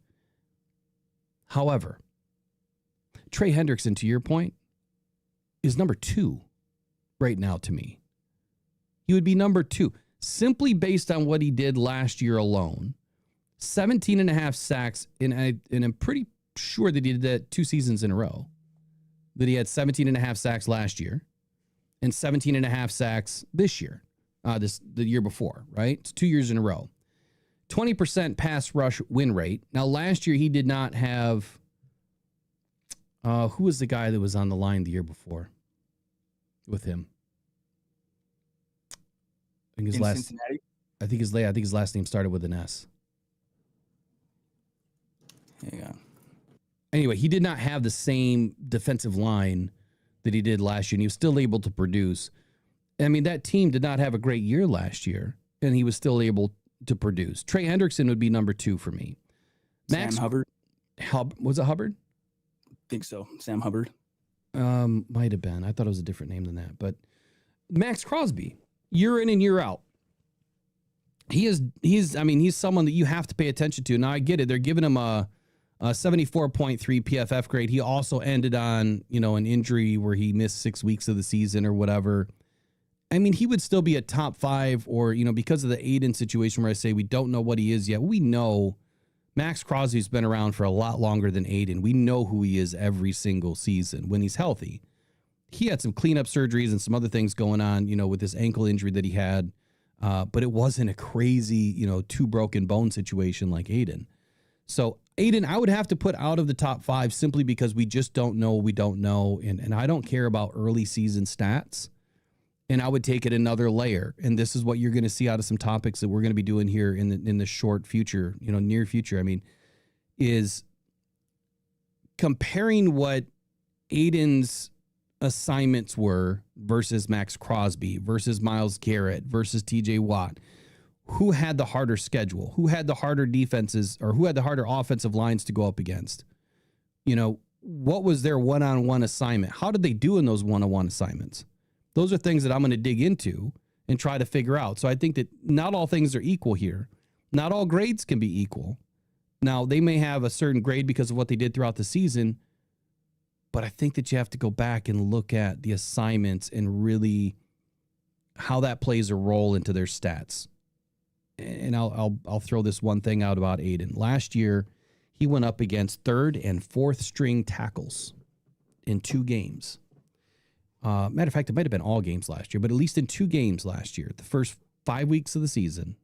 However, Trey Hendrickson, to your point, is number 2 right now to me. He would be number 2, simply based on what he did last year alone. 17 and a half sacks, and I'm pretty sure that he did that 2 seasons in a row. That he had 17 and a half sacks last year and 17 and a half sacks this year, the year before, right? It's 2 years in a row. 20% pass rush win rate. Now, last year he did not have, who was the guy that was on the line the year before with him? I think Cincinnati? I think his last name started with an S. There you go. Anyway, he did not have the same defensive line that he did last year, and he was still able to produce. I mean, that team did not have a great year last year, and he was still able to produce. Trey Hendrickson would be number 2 for me. Sam Hubbard? Was it Hubbard? I think so. Sam Hubbard. Might have been. I thought it was a different name than that. But Max Crosby, year in and year out. He's someone that you have to pay attention to. Now, I get it. They're giving him a 74.3 PFF grade. He also ended on, an injury where he missed 6 weeks of the season or whatever. I mean, he would still be a top 5 or, because of the Aidan situation where I say we don't know what he is yet. We know Max Crosby's been around for a lot longer than Aidan. We know who he is every single season when he's healthy. He had some cleanup surgeries and some other things going on, with this ankle injury that he had. But it wasn't a crazy, 2 broken bone situation like Aidan. So Aidan, I would have to put out of the top 5 simply because we just don't know. We don't know. And I don't care about early season stats. And I would take it another layer. And this is what you're going to see out of some topics that we're going to be doing here in the short future, near future. I mean, is comparing what Aidan's assignments were versus Max Crosby versus Myles Garrett versus TJ Watt. Who had the harder schedule? Who had the harder defenses or who had the harder offensive lines to go up against? What was their one-on-one assignment? How did they do in those one-on-one assignments? Those are things that I'm going to dig into and try to figure out. So I think that not all things are equal here. Not all grades can be equal. Now, they may have a certain grade because of what they did throughout the season, but I think that you have to go back and look at the assignments and really how that plays a role into their stats. And I'll throw this one thing out about Aidan. Last year, he went up against 3rd and 4th string tackles in 2 games. Matter of fact, it might have been all games last year, but at least in 2 games last year, the first 4 weeks of the season,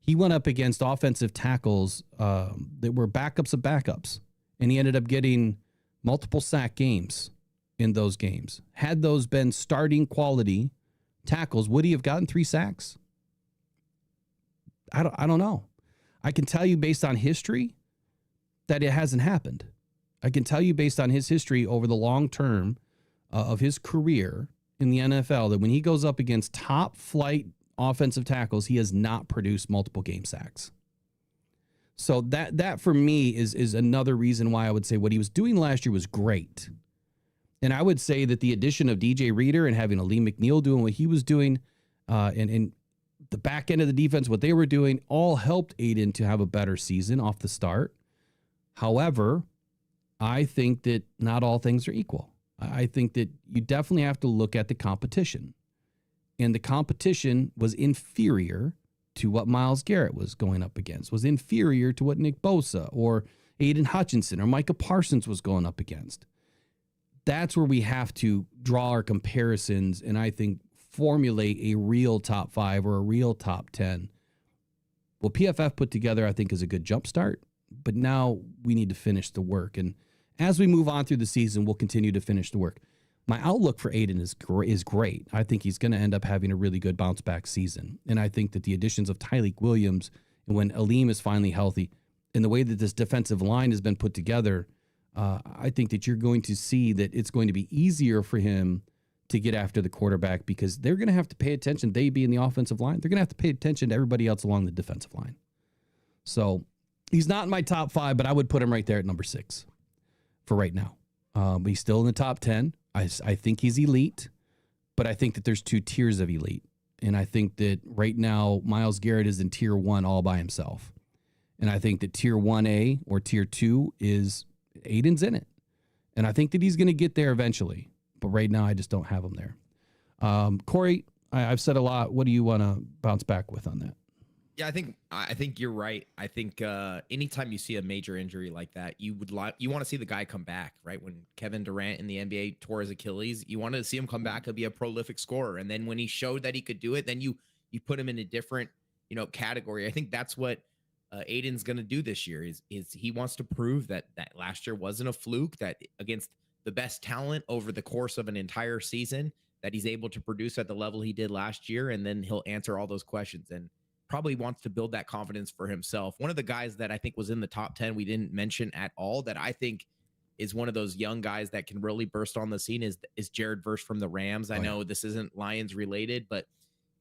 he went up against offensive tackles that were backups of backups, and he ended up getting multiple sack games in those games. Had those been starting quality tackles, would he have gotten 3 sacks? I don't know. I can tell you based on history that it hasn't happened. I can tell you based on his history over the long term of his career in the NFL that when he goes up against top flight offensive tackles, he has not produced multiple game sacks. So that for me is another reason why I would say what he was doing last year was great. And I would say that the addition of DJ Reader and having Lee McNeil doing what he was doing and the back end of the defense, what they were doing, all helped Aidan to have a better season off the start. However, I think that not all things are equal. I think that you definitely have to look at the competition. And the competition was inferior to what Myles Garrett was going up against, was inferior to what Nick Bosa or Aidan Hutchinson or Micah Parsons was going up against. That's where we have to draw our comparisons and I think formulate a real top 5 or a real top 10. What PFF put together, I think, is a good jump start, but now we need to finish the work. And as we move on through the season, we'll continue to finish the work. My outlook for Aidan is great. I think he's going to end up having a really good bounce back season. And I think that the additions of Tyleik Williams and when Aleem is finally healthy and the way that this defensive line has been put together, I think that you're going to see that it's going to be easier for him to get after the quarterback because they're going to have to pay attention. They be in the offensive line. They're going to have to pay attention to everybody else along the defensive line. So he's not in my top 5, but I would put him right there at number 6 for right now. But he's still in the top 10. I think he's elite, but I think that there's 2 tiers of elite. And I think that right now, Myles Garrett is in tier 1 all by himself. And I think that tier 1A or tier 2 is Aidan's in it. And I think that he's going to get there eventually. But right now, I just don't have him there. Corey, I've said a lot. What do you want to bounce back with on that? Yeah, I think you're right. I think anytime you see a major injury like that, you want to see the guy come back, right? When Kevin Durant in the NBA tore his Achilles, you wanted to see him come back and be a prolific scorer. And then when he showed that he could do it, then you put him in a different category. I think that's what Aidan's going to do this year. Is he wants to prove that last year wasn't a fluke, that against the best talent over the course of an entire season, that he's able to produce at the level he did last year, and then he'll answer all those questions and probably wants to build that confidence for himself. One of the guys that I think was in the top 10 we didn't mention at all that I think is one of those young guys that can really burst on the scene is Jared Verse from the Rams. I know this isn't Lions related, but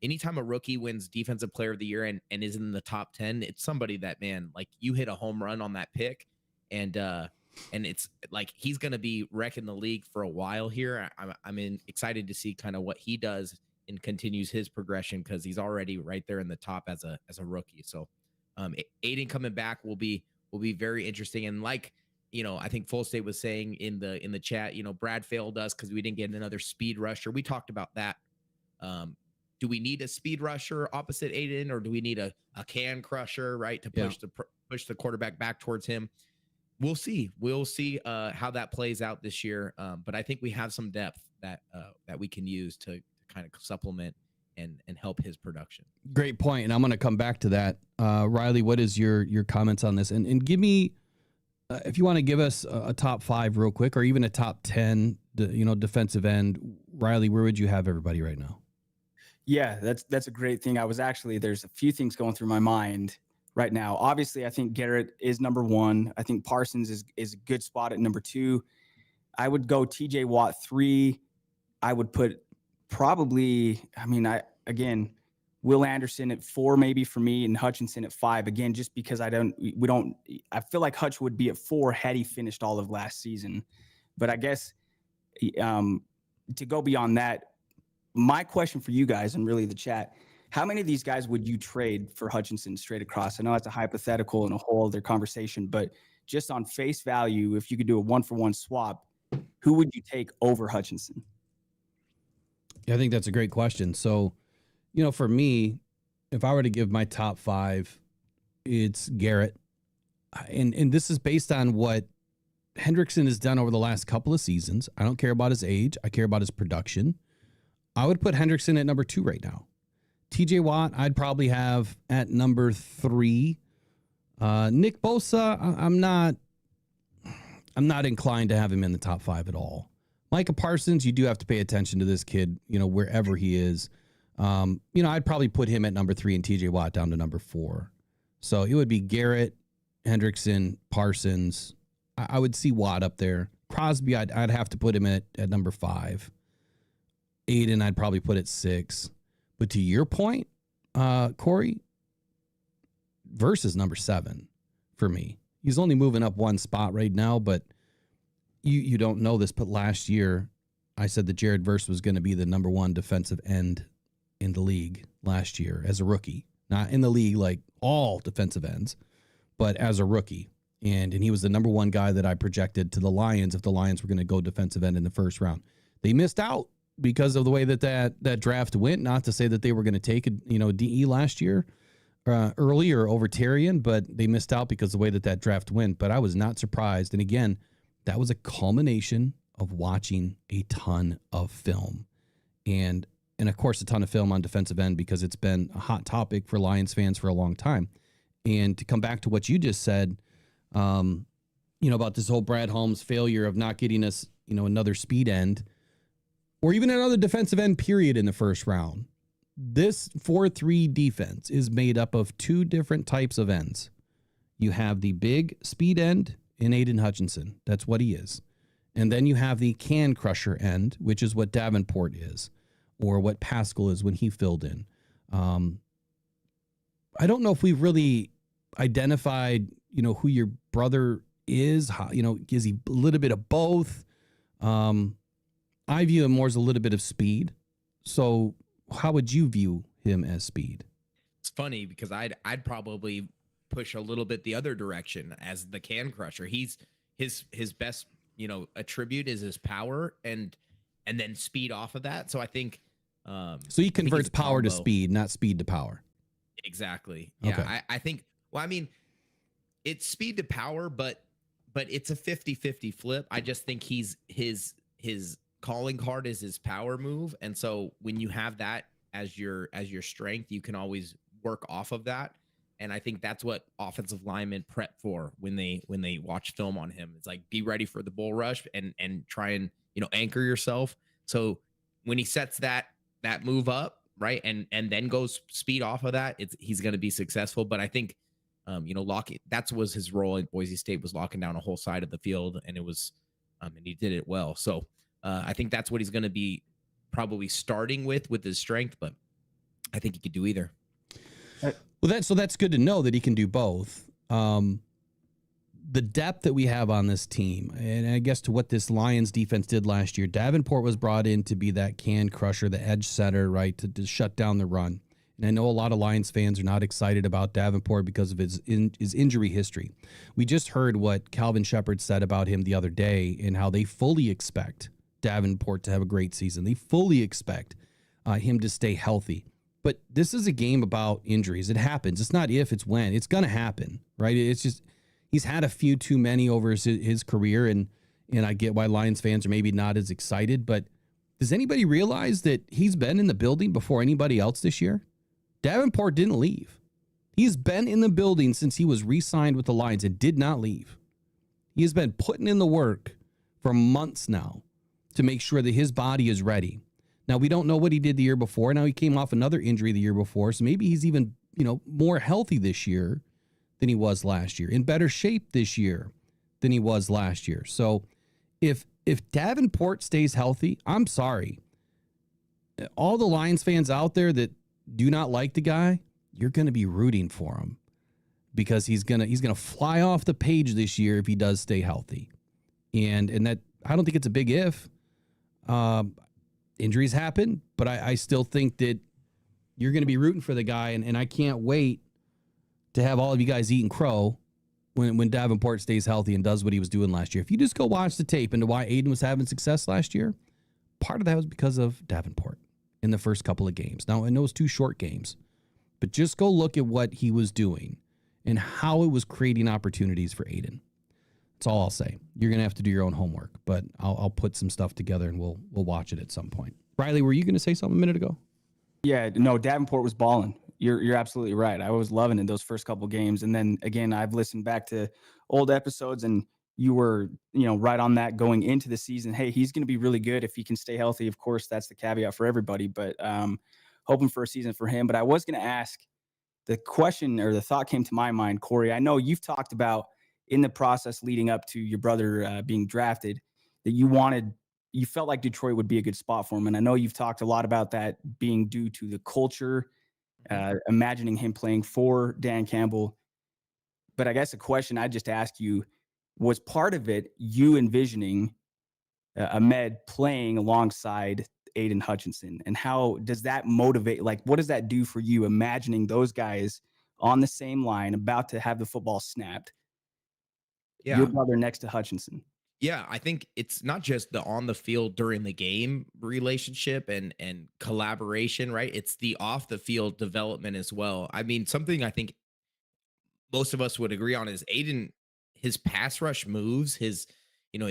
anytime a rookie wins Defensive Player of the Year and is in the top 10, it's somebody that, man, like you hit a home run on that pick, and it's like he's going to be wrecking the league for a while here. I'm excited to see kind of what he does and continues his progression because he's already right there in the top as a rookie. So Aidan coming back will be will be very interesting. And like, I think Full State was saying in the chat, Brad failed us because we didn't get another speed rusher. We talked about that. Do we need a speed rusher opposite Aidan, or do we need a can crusher, right, to push the quarterback back towards him? We'll see. We'll see how that plays out this year. But I think we have some depth that we can use to kind of supplement and help his production. Great point, and I'm going to come back to that. Riley, what is your comments on this? And give me, if you want to give us a top 5 real quick, or even a top 10, defensive end. Riley, where would you have everybody right now? Yeah, that's a great thing. There's a few things going through my mind right now. Obviously, I think Garrett is number 1. I think Parsons is a good spot at number 2. I would go TJ Watt 3. I would put probably, Will Anderson at 4 maybe for me, and Hutchinson at 5. Again, just because I feel like Hutch would be at 4 had he finished all of last season. But I guess to go beyond that, my question for you guys, and really the chat, how many of these guys would you trade for Hutchinson straight across? I know that's a hypothetical and a whole other conversation, but just on face value, if you could do a 1-for-1 swap, who would you take over Hutchinson? Yeah, I think that's a great question. So, for me, if I were to give my top 5, it's Garrett. And this is based on what Hendrickson has done over the last couple of seasons. I don't care about his age. I care about his production. I would put Hendrickson at number 2 right now. TJ Watt, I'd probably have at number 3. Nick Bosa, I'm not inclined to have him in the top 5 at all. Micah Parsons, you do have to pay attention to this kid, wherever he is. I'd probably put him at number 3 and TJ Watt down to number 4. So it would be Garrett, Hendrickson, Parsons. I would see Watt up there. Crosby, I'd have to put him at number 5. Aidan, I'd probably put at 6. But to your point, Corey, Verse is number 7 for me. He's only moving up 1 spot right now, but you don't know this, but last year I said that Jared Verse was going to be the number 1 defensive end in the league last year as a rookie. Not in the league like all defensive ends, but as a rookie. And he was the number 1 guy that I projected to the Lions if the Lions were going to go defensive end in the first round. They missed out because of the way that draft went. Not to say that they were going to take a DE last year earlier over Terrian, but they missed out because of the way that draft went. But I was not surprised. And again, that was a culmination of watching a ton of film, and of course a ton of film on defensive end, because it's been a hot topic for Lions fans for a long time. And to come back to what you just said, about this whole Brad Holmes failure of not getting us, another speed end or even another defensive end period in the first round. This 4-3 defense is made up of 2 different types of ends. You have the big speed end in Aidan Hutchinson. That's what he is. And then you have the can crusher end, which is what Davenport is, or what Pascal is when he filled in. I don't know if we've really identified, who your brother is. How, is he a little bit of both? I view him more as a little bit of speed. So how would you view him as speed? It's funny because I'd probably push a little bit the other direction as the can crusher. He's his best, attribute is his power and then speed off of that. So I think so he converts power to speed, not speed to power. Exactly. Yeah. Okay. I think, it's speed to power, but it's a 50-50 flip. I just think his calling card is his power move. And so when you have that as your strength, you can always work off of that. And I think that's what offensive linemen prep for when they watch film on him. It's like, be ready for the bull rush and try and, anchor yourself. So when he sets that move up, right, and then goes speed off of that, he's going to be successful. But I think, that was his role at Boise State, was locking down a whole side of the field, and it was, and he did it well. So I think that's what he's going to be probably starting with his strength, but I think he could do either. Well, that's good to know that he can do both. The depth that we have on this team, and I guess to what this Lions defense did last year, Davenport was brought in to be that can crusher, the edge setter, right, to shut down the run. And I know a lot of Lions fans are not excited about Davenport because of his injury history. We just heard what Calvin Shepard said about him the other day and how they fully expect Davenport to have a great season. They fully expect him to stay healthy. But this is a game about injuries. It happens. It's not if, it's when. It's going to happen, right? It's just he's had a few too many over his career, and I get why Lions fans are maybe not as excited. But does anybody realize that he's been in the building before anybody else this year? Davenport didn't leave. He's been in the building since he was re-signed with the Lions and did not leave. He has been putting in the work for months now to make sure that his body is ready. Now, we don't know what he did the year before. Now he came off another injury the year before, so maybe he's even, more healthy this year than he was last year, in better shape this year than he was last year. So if Davenport stays healthy, I'm sorry. All the Lions fans out there that do not like the guy, you're going to be rooting for him because he's going to fly off the page this year if he does stay healthy. And that, I don't think it's a big if. Injuries happen, but I still think that you're going to be rooting for the guy, and I can't wait to have all of you guys eating crow when Davenport stays healthy and does what he was doing last year. If you just go watch the tape into why Aidan was having success last year, part of that was because of Davenport in the first couple of games. Now, I know it's 2 short games, but just go look at what he was doing and how it was creating opportunities for Aidan. That's all I'll say. You're going to have to do your own homework, but I'll put some stuff together and we'll watch it at some point. Riley, were you going to say something a minute ago? Yeah, no, Davenport was balling. You're absolutely right. I was loving it those first couple games. And then again, I've listened back to old episodes and you were, right on that going into the season. Hey, he's going to be really good if he can stay healthy. Of course, that's the caveat for everybody, but hoping for a season for him. But I was going to ask, the question or the thought came to my mind, Corey. I know you've talked about in the process leading up to your brother being drafted that you felt like Detroit would be a good spot for him. And I know you've talked a lot about that being due to the culture, imagining him playing for Dan Campbell. But I guess a question I just asked you, was part of it you envisioning Ahmed playing alongside Aidan Hutchinson? And how does that motivate? Like, what does that do for you, imagining those guys on the same line about to have the football snapped? Yeah. Your brother next to Hutchinson. Yeah, I think it's not just the on the field during the game relationship and collaboration, right? It's the off the field development as well. I mean, something I think most of us would agree on is Aidan, his pass rush moves, his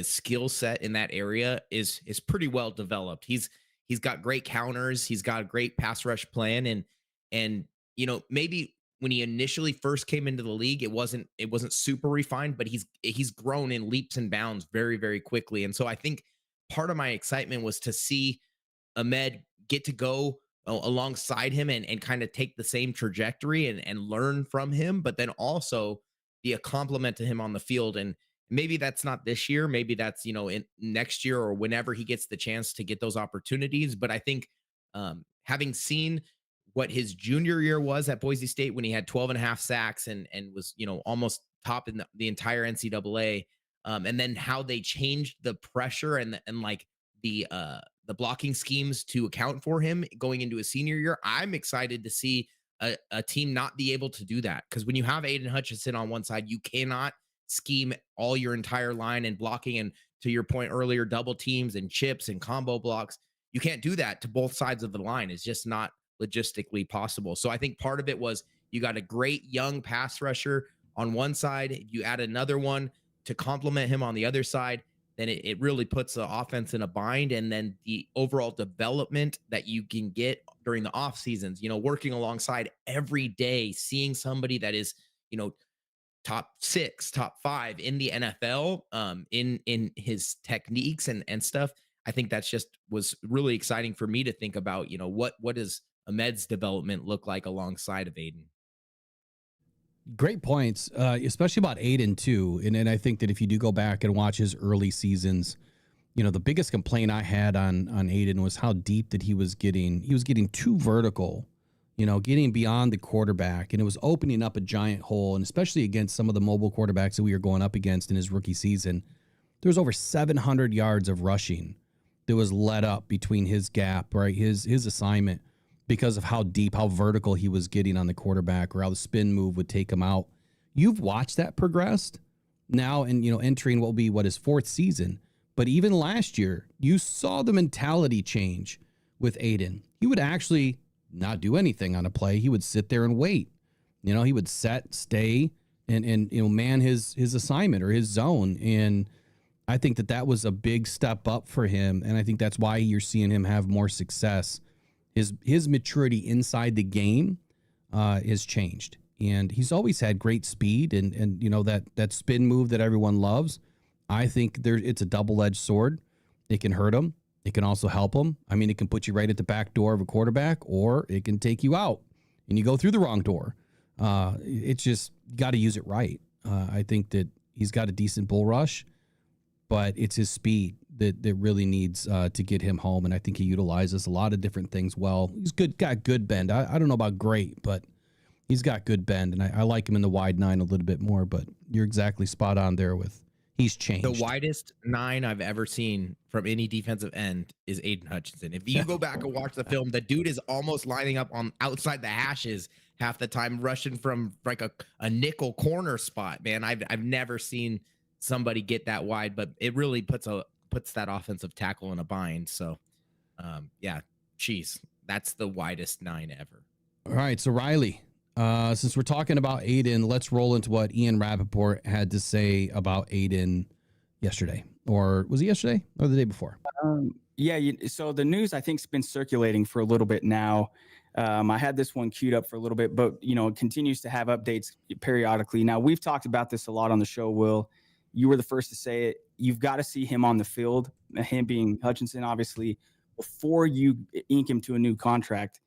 skill set in that area is pretty well developed. He's got great counters, he's got a great pass rush plan, and maybe when he initially first came into the league, it wasn't super refined, but he's grown in leaps and bounds very, very quickly. And so I think part of my excitement was to see Ahmed get to go alongside him and kind of take the same trajectory and learn from him, but then also be a compliment to him on the field. And maybe that's not this year, maybe that's in next year or whenever he gets the chance to get those opportunities. But I think having seen what his junior year was at Boise State when he had 12 and a half sacks and was, almost top in the entire NCAA. And then how they changed the pressure and like the blocking schemes to account for him going into a senior year. I'm excited to see a team not be able to do that. Because when you have Aidan Hutchinson on one side, you cannot scheme all your entire line and blocking. And to your point earlier, double teams and chips and combo blocks. You can't do that to both sides of the line. It's just not logistically possible. So I think part of it was you got a great young pass rusher on one side, you add another one to complement him on the other side, then it really puts the offense in a bind. And then the overall development that you can get during the off seasons, working alongside every day, seeing somebody that is, top 6, top 5 in the NFL, in his techniques and stuff. I think that's just was really exciting for me to think about, what does Ahmed's development look like alongside of Aidan? Great points, especially about Aidan too. And I think that if you do go back and watch his early seasons, the biggest complaint I had on Aidan was how deep that he was getting. He was getting too vertical, getting beyond the quarterback, and it was opening up a giant hole. And especially against some of the mobile quarterbacks that we were going up against in his rookie season, there was over 700 yards of rushing that was let up between his gap, right? His assignment because of how deep, how vertical he was getting on the quarterback, or how the spin move would take him out. You've watched that progressed now, and entering what will be his fourth season. But even last year, you saw the mentality change with Aidan. He would actually not do anything on a play. He would sit there and wait. He would set, stay, and man his assignment or his zone. And I think that was a big step up for him, and I think that's why you're seeing him have more success. His maturity inside the game has changed, and he's always had great speed and that spin move that everyone loves. I think it's a double-edged sword. It can hurt him. It can also help him. I mean, it can put you right at the back door of a quarterback, or it can take you out and you go through the wrong door. It's just got to use it right. I think that he's got a decent bull rush, but it's his speed that really needs to get him home. And I think he utilizes a lot of different things well. He's got good bend. I don't know about great, but he's got good bend. And I like him in the wide 9 a little bit more, but you're exactly spot on there with he's changed. The widest 9 I've ever seen from any defensive end is Aidan Hutchinson. If you go back and watch the film, the dude is almost lining up on outside the hashes half the time, rushing from like a nickel corner spot, man. I've never seen somebody get that wide, but it really puts that offensive tackle in a bind. So that's the widest 9 ever. All right, so Riley, since we're talking about Aidan, let's roll into what Ian Rappaport had to say about Aidan yesterday. Or was it yesterday or the day before? So the news, I think, has been circulating for a little bit now. I had this one queued up for a little bit, but it continues to have updates periodically. Now, we've talked about this a lot on the show, Will. You were the first to say it. You've got to see him on the field, him being Hutchinson, obviously, before you ink him to a new contract.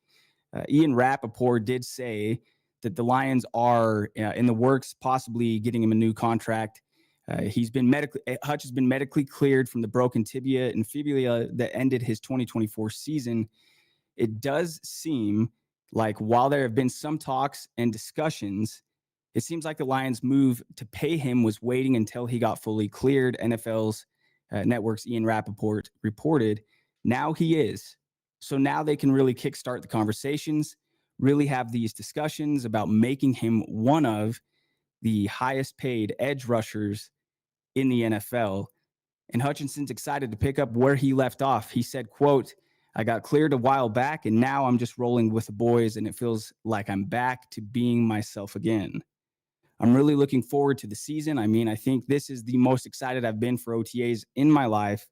Ian Rappaport did say that the Lions are in the works, possibly getting him a new contract. Hutch has been medically cleared from the broken tibia and fibula that ended his 2024 season. It does seem like while there have been some talks and discussions, it seems like the Lions' move to pay him was waiting until he got fully cleared. NFL's Network's Ian Rappaport reported. Now he is. So now they can really kickstart the conversations, really have these discussions about making him one of the highest paid edge rushers in the NFL. And Hutchinson's excited to pick up where he left off. He said, quote, "I got cleared a while back and now I'm just rolling with the boys and it feels like I'm back to being myself again. I'm really looking forward to the season. I mean, I think this is the most excited I've been for OTAs in my life.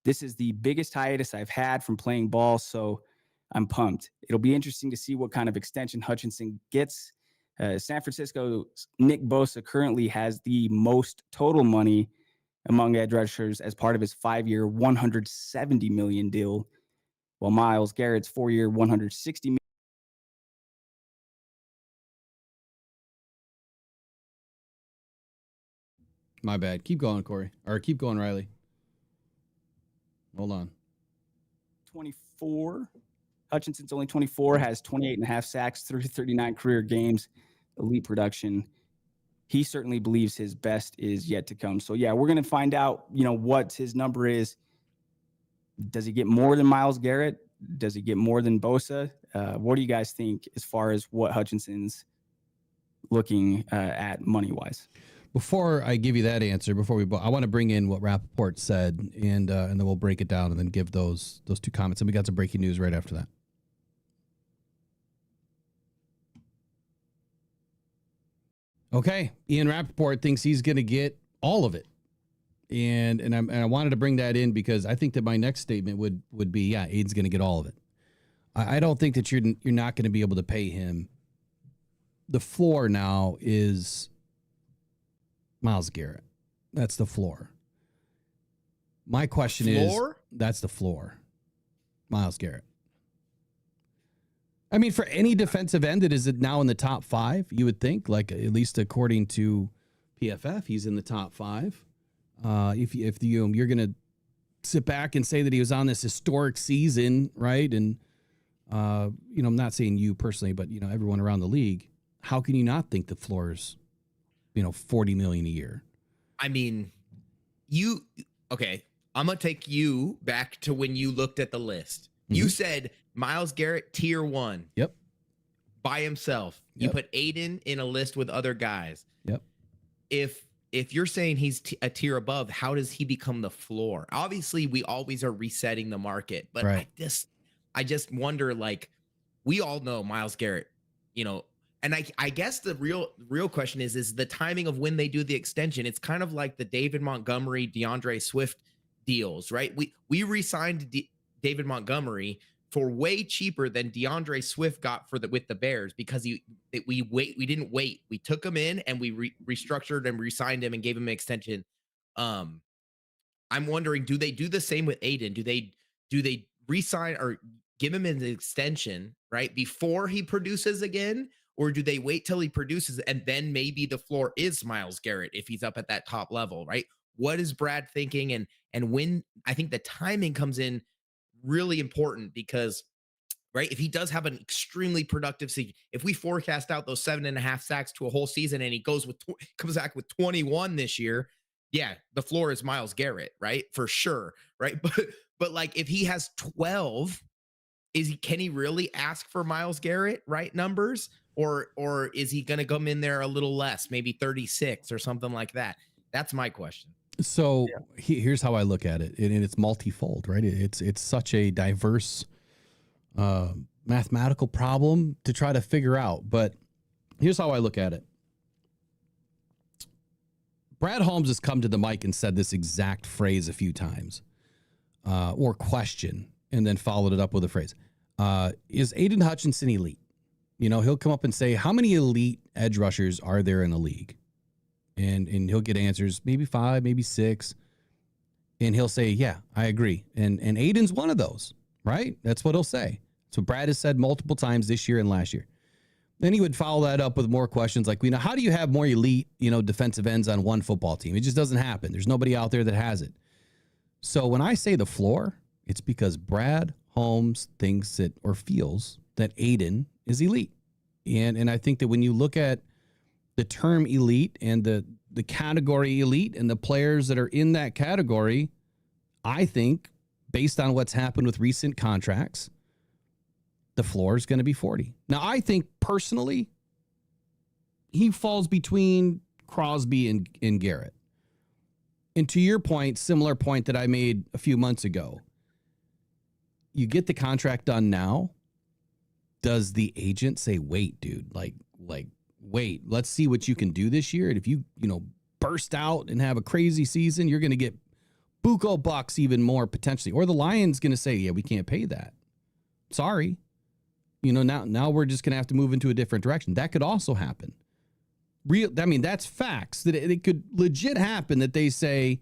This is the biggest hiatus I've had from playing ball, so I'm pumped. It'll be interesting to see what kind of extension Hutchinson gets. San Francisco's Nick Bosa currently has the most total money among edge rushers as part of his 5-year, $170 million deal, while Myles Garrett's 4-year, $160 million. My bad. Keep going, Corey. Or keep going, Riley. Hold on. 24. Hutchinson's only 24, has 28.5 sacks, 39 career games, elite production. He certainly believes his best is yet to come. So, yeah, we're going to find out, what his number is. Does he get more than Myles Garrett? Does he get more than Bosa? What do you guys think as far as what Hutchinson's looking at money-wise? Before I give you that answer, I want to bring in what Rappaport said, and then we'll break it down and then give those two comments. And we got some breaking news right after that. Okay, Ian Rappaport thinks he's going to get all of it, and I wanted to bring that in because I think that my next statement would be, yeah, Aiden's going to get all of it. I don't think that you're not going to be able to pay him. The floor now is Myles Garrett. That's the floor. My question is, that's the floor. Myles Garrett. I mean, for any defensive end that is now in the top 5, you would think, like at least according to PFF, he's in the top 5. If you're going to sit back and say that he was on this historic season, right? And I'm not saying you personally, but everyone around the league. How can you not think the floor is, $40 million a year? I mean, okay. I'm gonna take you back to when you looked at the list. You said Myles Garrett tier 1. Yep. By himself. You Yep. put Aidan in a list with other guys. Yep. If you're saying he's a tier above, how does he become the floor? Obviously, we always are resetting the market, but Right. I just wonder, like, we all know Myles Garrett, and I guess the real question is the timing of when they do the extension. It's kind of like the David Montgomery, DeAndre Swift deals, right? We re-signed David Montgomery for way cheaper than DeAndre Swift got with the Bears because we didn't wait. We took him in and we restructured and re-signed him and gave him an extension. I'm wondering, do they do the same with Aidan? Do they re-sign or give him an extension right before he produces again? Or do they wait till he produces and then maybe the floor is Myles Garrett if he's up at that top level, right? What is Brad thinking? And when I think the timing comes in really important because, right, if he does have an extremely productive season, if we forecast out those 7.5 sacks to a whole season and he comes back with 21 this year, yeah, the floor is Myles Garrett, right? For sure, right? But like if he has 12, can he really ask for Myles Garrett, right, numbers? Or is he going to come in there a little less, maybe 36 or something like that? That's my question. So here's how I look at it, and it's multifold, right? It's such a diverse mathematical problem to try to figure out, but here's how I look at it. Brad Holmes has come to the mic and said this exact phrase a few times, or question, and then followed it up with a phrase. Is Aidan Hutchinson elite? He'll come up and say, how many elite edge rushers are there in the league? And he'll get answers, maybe 5, maybe 6. And he'll say, yeah, I agree. And Aidan's one of those, right? That's what he'll say. So Brad has said multiple times this year and last year. Then he would follow that up with more questions like, how do you have more elite, defensive ends on one football team? It just doesn't happen. There's nobody out there that has it. So when I say the floor, it's because Brad Holmes thinks that or feels that Aidan is elite. And I think that when you look at the term elite and the category elite and the players that are in that category, I think based on what's happened with recent contracts, the floor is going to be 40. Now, I think personally, he falls between Crosby and Garrett. And to your point, similar point that I made a few months ago, you get the contract done now. Does the agent say, wait, dude, like, wait, let's see what you can do this year. And if you burst out and have a crazy season, you're going to get buco bucks even more potentially. Or the Lions going to say, yeah, we can't pay that. Sorry. Now we're just going to have to move into a different direction. That could also happen. That's facts that it could legit happen that they say,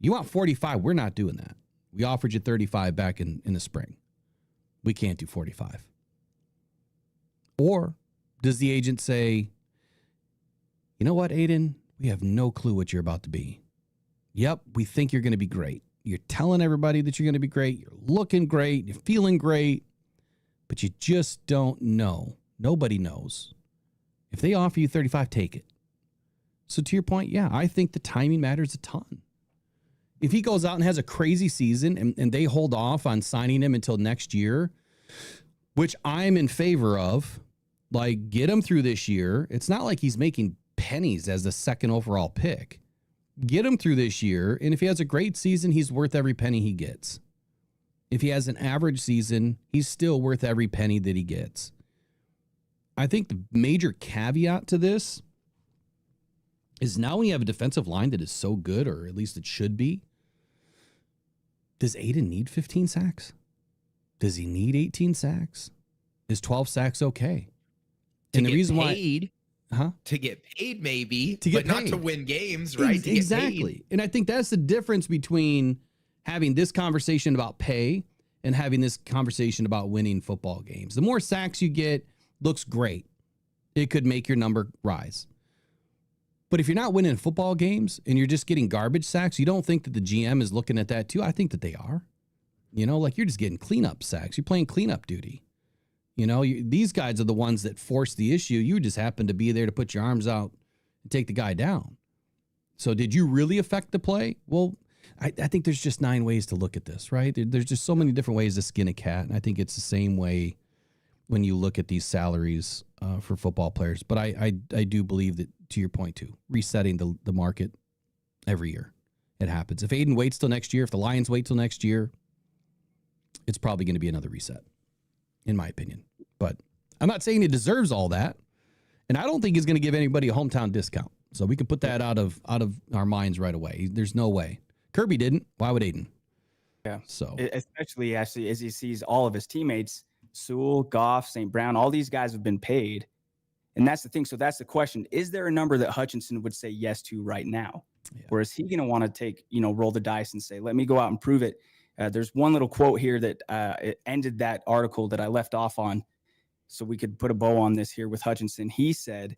you want 45. We're not doing that. We offered you 35 back in the spring. We can't do 45. Or does the agent say, you know what, Aidan, we have no clue what you're about to be. Yep, we think you're going to be great. You're telling everybody that you're going to be great. You're looking great. You're feeling great. But you just don't know. Nobody knows. If they offer you 35, take it. So to your point, yeah, I think the timing matters a ton. If he goes out and has a crazy season and they hold off on signing him until next year, which I'm in favor of, like, get him through this year. It's not like he's making pennies as the second overall pick. Get him through this year, and if he has a great season, he's worth every penny he gets. If he has an average season, he's still worth every penny that he gets. I think the major caveat to this is now when you have a defensive line that is so good, or at least it should be, does Aidan need 15 sacks? Does he need 18 sacks? Is 12 sacks okay? And the reason why to get paid, maybe, to get but paid. not to win games, right? Exactly. And I think that's the difference between having this conversation about pay and having this conversation about winning football games. The more sacks you get, looks great. It could make your number rise. But if you're not winning football games and you're just getting garbage sacks, you don't think that the GM is looking at that too? I think that they are. Like you're just getting cleanup sacks. You're playing cleanup duty. These guys are the ones that force the issue. You just happen to be there to put your arms out and take the guy down. So did you really affect the play? Well, I think there's just 9 ways to look at this, right? There's just so many different ways to skin a cat. And I think it's the same way when you look at these salaries for football players. But I do believe that, to your point too, resetting the market every year. It happens. If Aidan waits till next year, if the Lions wait till next year, it's probably going to be another reset, in my opinion. But I'm not saying he deserves all that. And I don't think he's going to give anybody a hometown discount. So we can put that out of our minds right away. There's no way. Kirby didn't. Why would Aidan? Yeah. So especially actually as he sees all of his teammates, Sewell, Goff, St. Brown, all these guys have been paid. And that's the thing. So that's the question. Is there a number that Hutchinson would say yes to right now? Yeah. Or is he going to want to take, roll the dice and say, let me go out and prove it? There's one little quote here that it ended that article that I left off on. So we could put a bow on this here with Hutchinson. He said,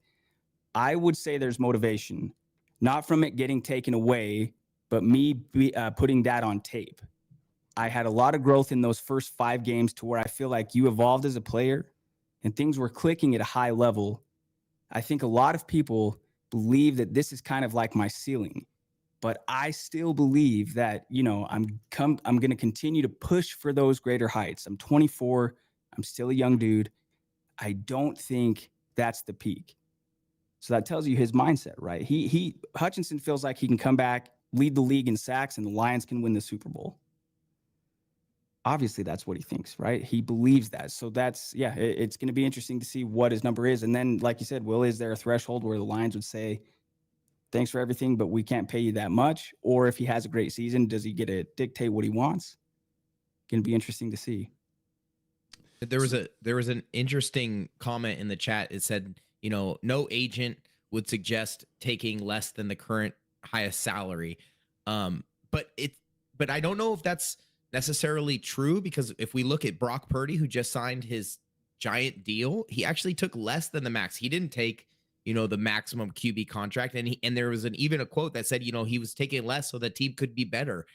I would say there's motivation, not from it getting taken away, but me putting that on tape. I had a lot of growth in those first 5 games to where I feel like you evolved as a player and things were clicking at a high level. I think a lot of people believe that this is kind of like my ceiling, but I still believe that, I'm going to continue to push for those greater heights. I'm 24. I'm still a young dude. I don't think that's the peak. So that tells you his mindset, right? Hutchinson feels like he can come back, lead the league in sacks, and the Lions can win the Super Bowl. Obviously, that's what he thinks, right? He believes that. So it's going to be interesting to see what his number is. And then, like you said, Will, is there a threshold where the Lions would say, thanks for everything, but we can't pay you that much? Or if he has a great season, does he get to dictate what he wants? Going to be interesting to see. There was an interesting comment in the chat. It said, no agent would suggest taking less than the current highest salary. But I don't know if that's necessarily true, because if we look at Brock Purdy, who just signed his giant deal, he actually took less than the max. He didn't take, the maximum QB contract. And there was even a quote that said, he was taking less so the team could be better.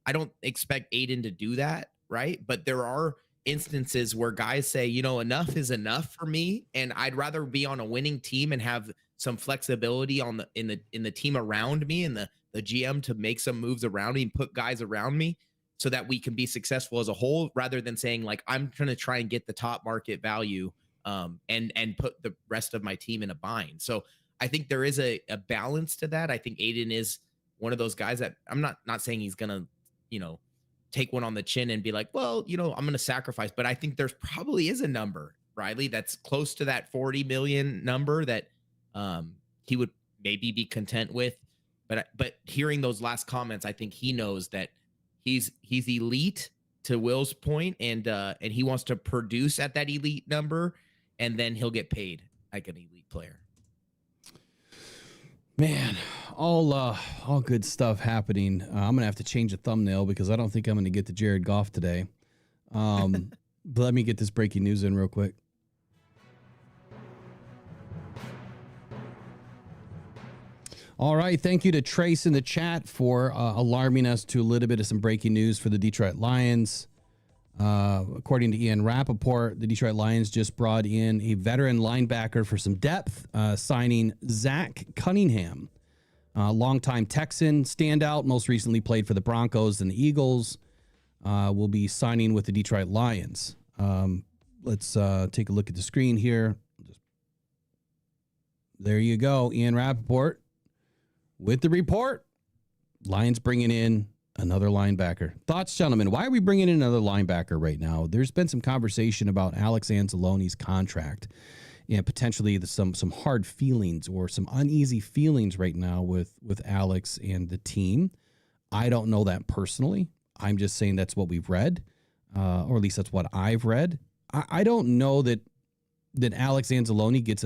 I don't expect Aidan to do that, right? But there are instances where guys say, enough is enough for me, and I'd rather be on a winning team and have some flexibility in the team around me and the GM to make some moves around me and put guys around me so that we can be successful as a whole, rather than saying, like, I'm trying to try and get the top market value and put the rest of my team in a bind. So I think there is a balance to that. I think Aidan is one of those guys that I'm not saying he's gonna, take one on the chin and be like, well, I'm going to sacrifice. But I think there's probably is a number, Riley, that's close to that 40 million number that he would maybe be content with. But hearing those last comments, I think he knows that he's elite, to Will's point, and he wants to produce at that elite number, and then he'll get paid like an elite player. Man, all good stuff happening. I'm gonna have to change the thumbnail because I don't think I'm gonna get to Jared Goff today. But let me get this breaking news in real quick. All right, thank you to Trace in the chat for alarming us to a little bit of some breaking news for the Detroit Lions. According to Ian Rappaport, the Detroit Lions just brought in a veteran linebacker for some depth, signing Zach Cunningham, longtime Texan standout, most recently played for the Broncos and the Eagles, will be signing with the Detroit Lions. Let's take a look at the screen here. There you go, Ian Rappaport with the report. Lions bringing in another linebacker. Thoughts, gentlemen? Why are we bringing in another linebacker right now? There's been some conversation about Alex Anzalone's contract and potentially some hard feelings or some uneasy feelings right now with Alex and the team. I don't know that personally. I'm just saying that's what we've read, or at least that's what I've read. I don't know that Alex Anzalone gets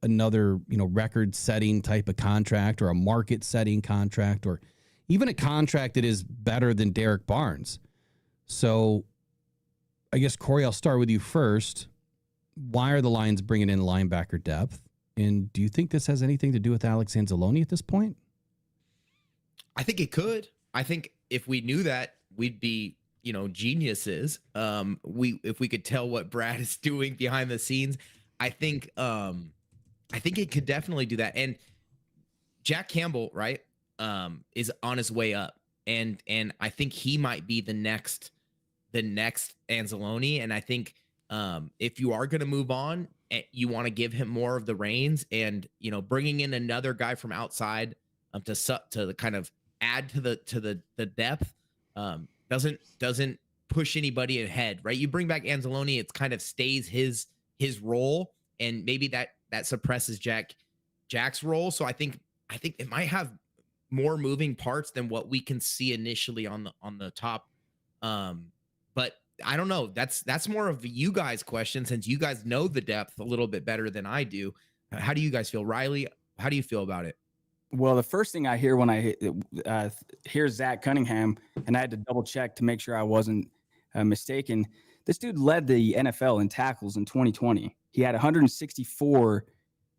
another record-setting type of contract or a market-setting contract or even a contract that is better than Derek Barnes. So I guess, Corey, I'll start with you first. Why are the Lions bringing in linebacker depth? And do you think this has anything to do with Alex Anzalone at this point? I think it could. I think if we knew that, we'd be, geniuses. If we could tell what Brad is doing behind the scenes, I think it could definitely do that. And Jack Campbell, right, is on his way up. and I think he might be the next Anzalone. And I think if you are going to move on, you want to give him more of the reins, and bringing in another guy from outside to kind of add to the depth doesn't push anybody ahead, right? You bring back Anzalone, it's kind of stays his role, and maybe that suppresses Jack's role. So I think it might have more moving parts than what we can see initially on the top. But I don't know. That's more of you guys' question, since you guys know the depth a little bit better than I do. How do you guys feel, Riley? How do you feel about it? Well, the first thing I hear when I hear Zach Cunningham, and I had to double check to make sure I wasn't mistaken. This dude led the NFL in tackles in 2020. He had 164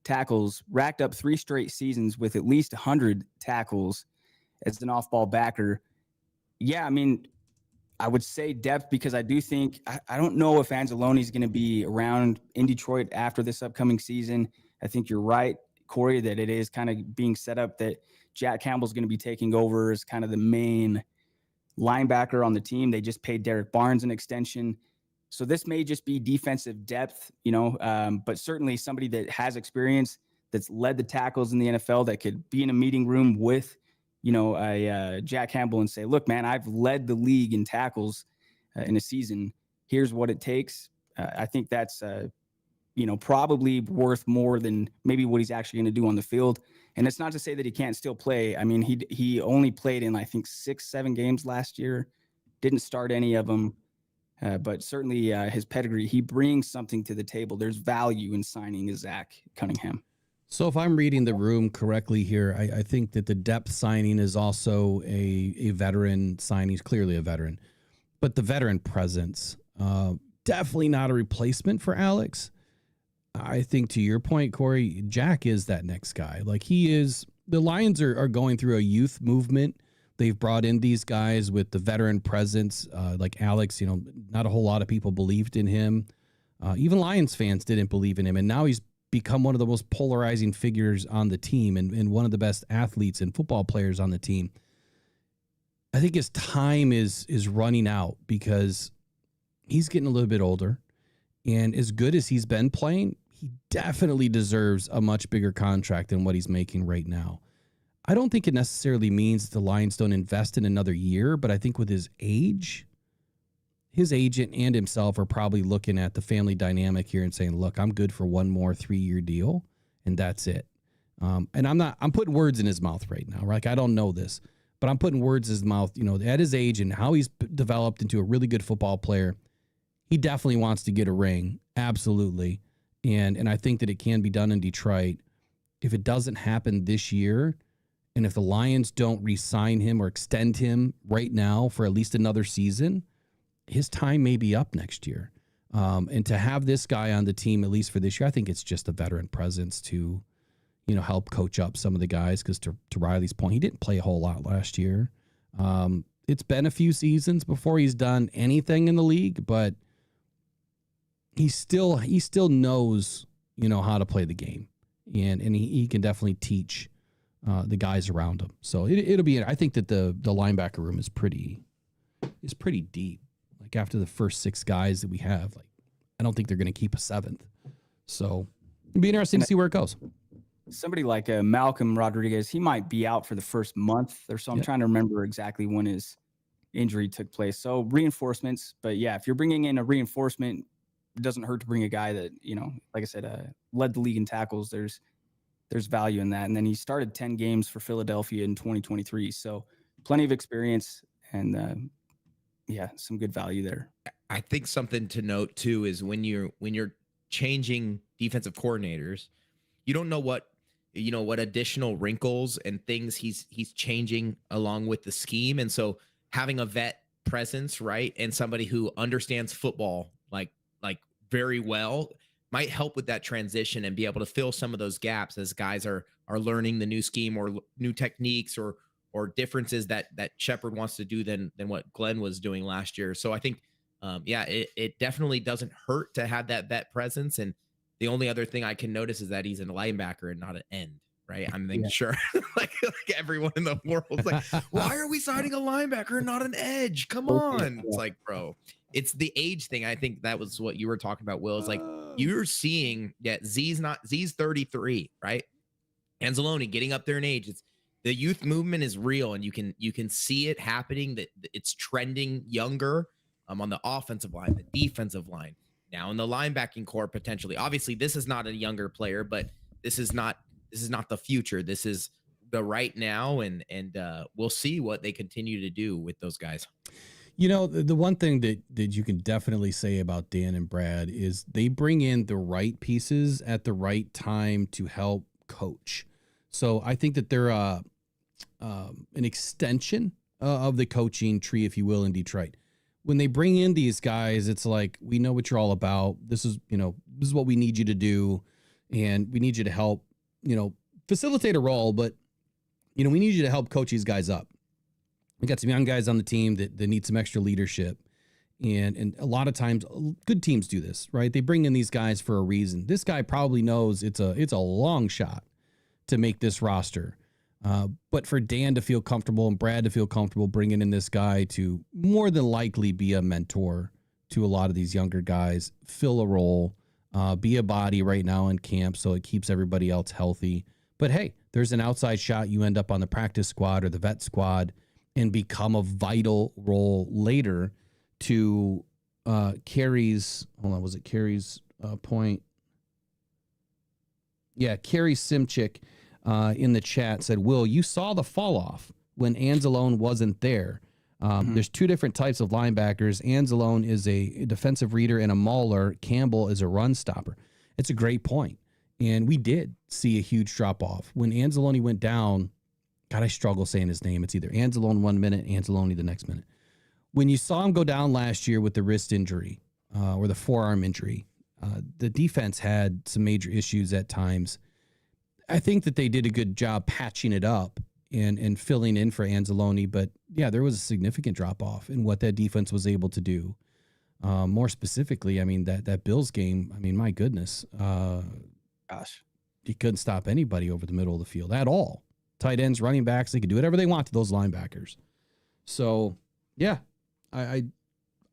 tackles, racked up 3 straight seasons with at least 100 tackles as an off-ball backer. Yeah, I mean, I would say depth, because I do think I don't know if Anzalone is going to be around in Detroit after this upcoming season. I think you're right, Corey, that it is kind of being set up that Jack Campbell's going to be taking over as kind of the main linebacker on the team. They just paid Derek Barnes an extension. So this may just be defensive depth, but certainly somebody that has experience, that's led the tackles in the NFL, that could be in a meeting room with, Jack Campbell and say, look, man, I've led the league in tackles in a season. Here's what it takes. I think that's, probably worth more than maybe what he's actually going to do on the field. And it's not to say that he can't still play. I mean, he only played in, I think, 6-7 games last year, didn't start any of them. But certainly his pedigree, he brings something to the table. There's value in signing a Zach Cunningham. So if I'm reading the room correctly here, I think that the depth signing is also a veteran signing. He's clearly a veteran, but the veteran presence, definitely not a replacement for Alex. I think, to your point, Corey, Jack is that next guy. Like, he is. The Lions are going through a youth movement. They've brought in these guys with the veteran presence, like Alex. Not a whole lot of people believed in him. Even Lions fans didn't believe in him, and now he's become one of the most polarizing figures on the team, and one of the best athletes and football players on the team. I think his time is running out, because he's getting a little bit older, and as good as he's been playing, he definitely deserves a much bigger contract than what he's making right now. I don't think it necessarily means the Lions don't invest in another year, but I think with his age, his agent and himself are probably looking at the family dynamic here and saying, look, I'm good for one more 3-year deal, and that's it. And I'm putting words in his mouth right now. Like, I don't know this, but I'm putting words in his mouth, at his age and how he's developed into a really good football player. He definitely wants to get a ring. Absolutely. And I think that it can be done in Detroit. If it doesn't happen this year, and if the Lions don't re-sign him or extend him right now for at least another season, his time may be up next year. And to have this guy on the team, at least for this year, I think it's just a veteran presence to, help coach up some of the guys. Because to Riley's point, he didn't play a whole lot last year. It's been a few seasons before he's done anything in the league, but he still knows, how to play the game. And he can definitely teach the guys around him. So it'll be. I think that the linebacker room is pretty deep. Like, after the first 6 guys that we have, like, I don't think they're going to keep a 7th. So it'll be interesting to see where it goes. Somebody like Malcolm Rodriguez, he might be out for the first month or so. I'm trying to remember exactly when his injury took place. So reinforcements, but yeah, if you're bringing in a reinforcement, it doesn't hurt to bring a guy that, like I said, led the league in tackles. There's value in that. And then he started 10 games for Philadelphia in 2023. So plenty of experience and, some good value there. I think something to note too is when you're changing defensive coordinators, you don't know what additional wrinkles and things he's changing along with the scheme. And so having a vet presence, right, and somebody who understands football like very well might help with that transition and be able to fill some of those gaps as guys are learning the new scheme or new techniques or differences that Shepard wants to do than what Glenn was doing last year. So I think, it definitely doesn't hurt to have that vet presence. And the only other thing I can notice is that he's a linebacker and not an end, right? I'm thinking, sure. like everyone in the world's like, why are we signing a linebacker and not an edge? Come on. It's like, bro, it's the age thing. I think that was what you were talking about, Will. Is like you're seeing Z's 33, right? Anzalone getting up there in age. It's the youth movement is real, and you can see it happening, that it's trending younger on the offensive line, the defensive line, now in the linebacking core potentially. Obviously, this is not a younger player, but this is not the future. This is the right now, and we'll see what they continue to do with those guys. You know, the one thing that you can definitely say about Dan and Brad is they bring in the right pieces at the right time to help coach. So I think that they're an extension of the coaching tree, if you will, in Detroit. When they bring in these guys, it's like, we know what you're all about. This is what we need you to do. And we need you to help, facilitate a role, but, we need you to help coach these guys up. We got some young guys on the team that need some extra leadership. And a lot of times good teams do this, right? They bring in these guys for a reason. This guy probably knows it's a long shot to make this roster. But for Dan to feel comfortable and Brad to feel comfortable bringing in this guy to more than likely be a mentor to a lot of these younger guys, fill a role, be a body right now in camp so it keeps everybody else healthy. But hey, there's an outside shot. You end up on the practice squad or the vet squad and become a vital role later to Carrie's, hold on, was it Carrie's point? Yeah, Carrie Simchick in the chat said, Will, you saw the fall off when Anzalone wasn't there. There's two different types of linebackers. Anzalone is a defensive reader and a mauler. Campbell is a run stopper. It's a great point. And we did see a huge drop off. When Anzalone went down, God, I struggle saying his name. It's either Anzalone 1 minute, Anzalone the next minute. When you saw him go down last year with the wrist injury or the forearm injury, the defense had some major issues at times. I think that they did a good job patching it up and filling in for Anzalone. But, yeah, there was a significant drop-off in what that defense was able to do. More specifically, I mean, that Bills game, I mean, my goodness. Gosh. You couldn't stop anybody over the middle of the field at all. Tight ends, running backs, they could do whatever they want to those linebackers. So, yeah, I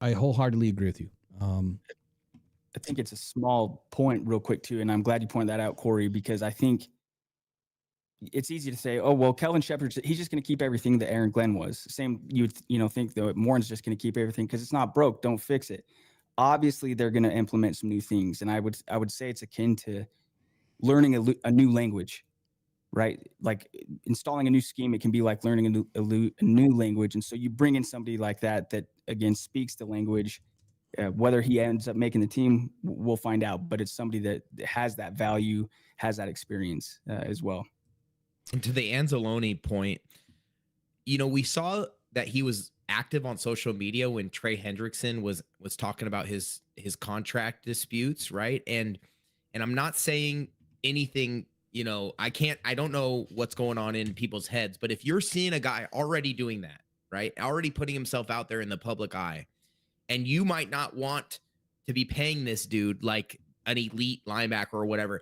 wholeheartedly agree with you. I think it's a small point real quick too. And I'm glad you pointed that out, Corey, because I think it's easy to say, oh, well, Kelvin Shepherd, he's just going to keep everything that Aaron Glenn was. Same, you think though, Morin's just going to keep everything because it's not broke. Don't fix it. Obviously, they're going to implement some new things. And I would say it's akin to learning a new language, right? Like installing a new scheme. It can be like learning a new language. And so you bring in somebody like that again, speaks the language. Whether he ends up making the team, we'll find out. But it's somebody that has that value, has that experience as well. And to the Anzalone point, we saw that he was active on social media when Trey Hendrickson was talking about his contract disputes, right? And I'm not saying anything, I don't know what's going on in people's heads, but if you're seeing a guy already doing that, right? Already putting himself out there in the public eye, and you might not want to be paying this dude like an elite linebacker or whatever.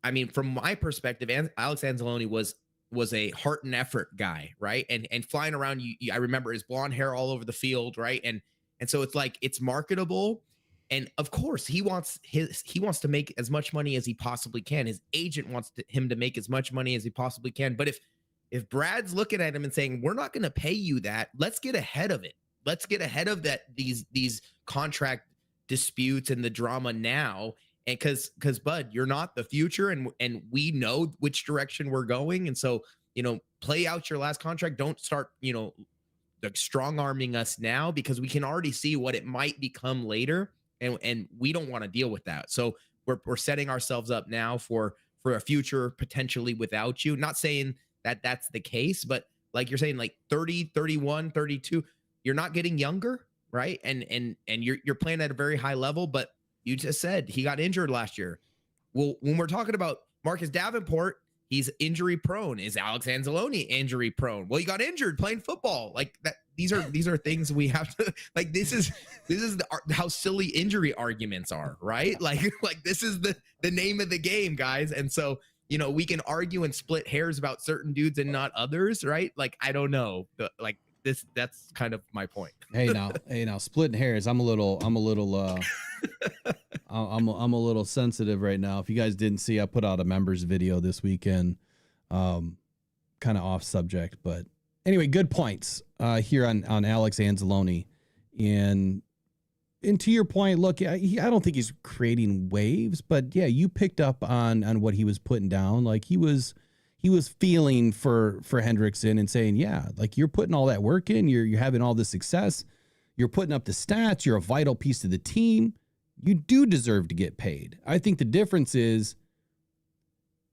I mean, from my perspective, Alex Anzalone was a heart and effort guy, right? And flying around, I remember his blonde hair all over the field, right? And so it's like it's marketable, and of course he wants to make as much money as he possibly can. His agent wants him to make as much money as he possibly can. But if Brad's looking at him and saying, we're not going to pay you that, let's get ahead of it. Let's get ahead of these contract disputes and the drama now. And because Bud, you're not the future, and we know which direction we're going. And so, play out your last contract. Don't start, strong arming us now, because we can already see what it might become later. And we don't want to deal with that. So we're setting ourselves up now for a future potentially without you. Not saying that that's the case, but like you're saying, like 30, 31, 32, you're not getting younger, right? And you're playing at a very high level, but you just said he got injured last year. Well, when we're talking about Marcus Davenport, he's injury prone. Is Alex Anzalone injury prone? Well, he got injured playing football. Like that. These are things we have to, like, this is how silly injury arguments are, right? Like this is the name of the game, guys. And so we can argue and split hairs about certain dudes and not others, right? Like, I don't know. Like that's kind of my point. Hey now, splitting hairs. I'm a little I'm a little sensitive right now. If you guys didn't see, I put out a members video this weekend, kind of off subject, but anyway, good points here on Alex Anzalone. And to your point, look, I don't think he's creating waves, but yeah, you picked up on what he was putting down. Like he was feeling for Hendrickson and saying, yeah, like you're putting all that work in, you're having all this success, you're putting up the stats, you're a vital piece of the team. You do deserve to get paid. I think the difference is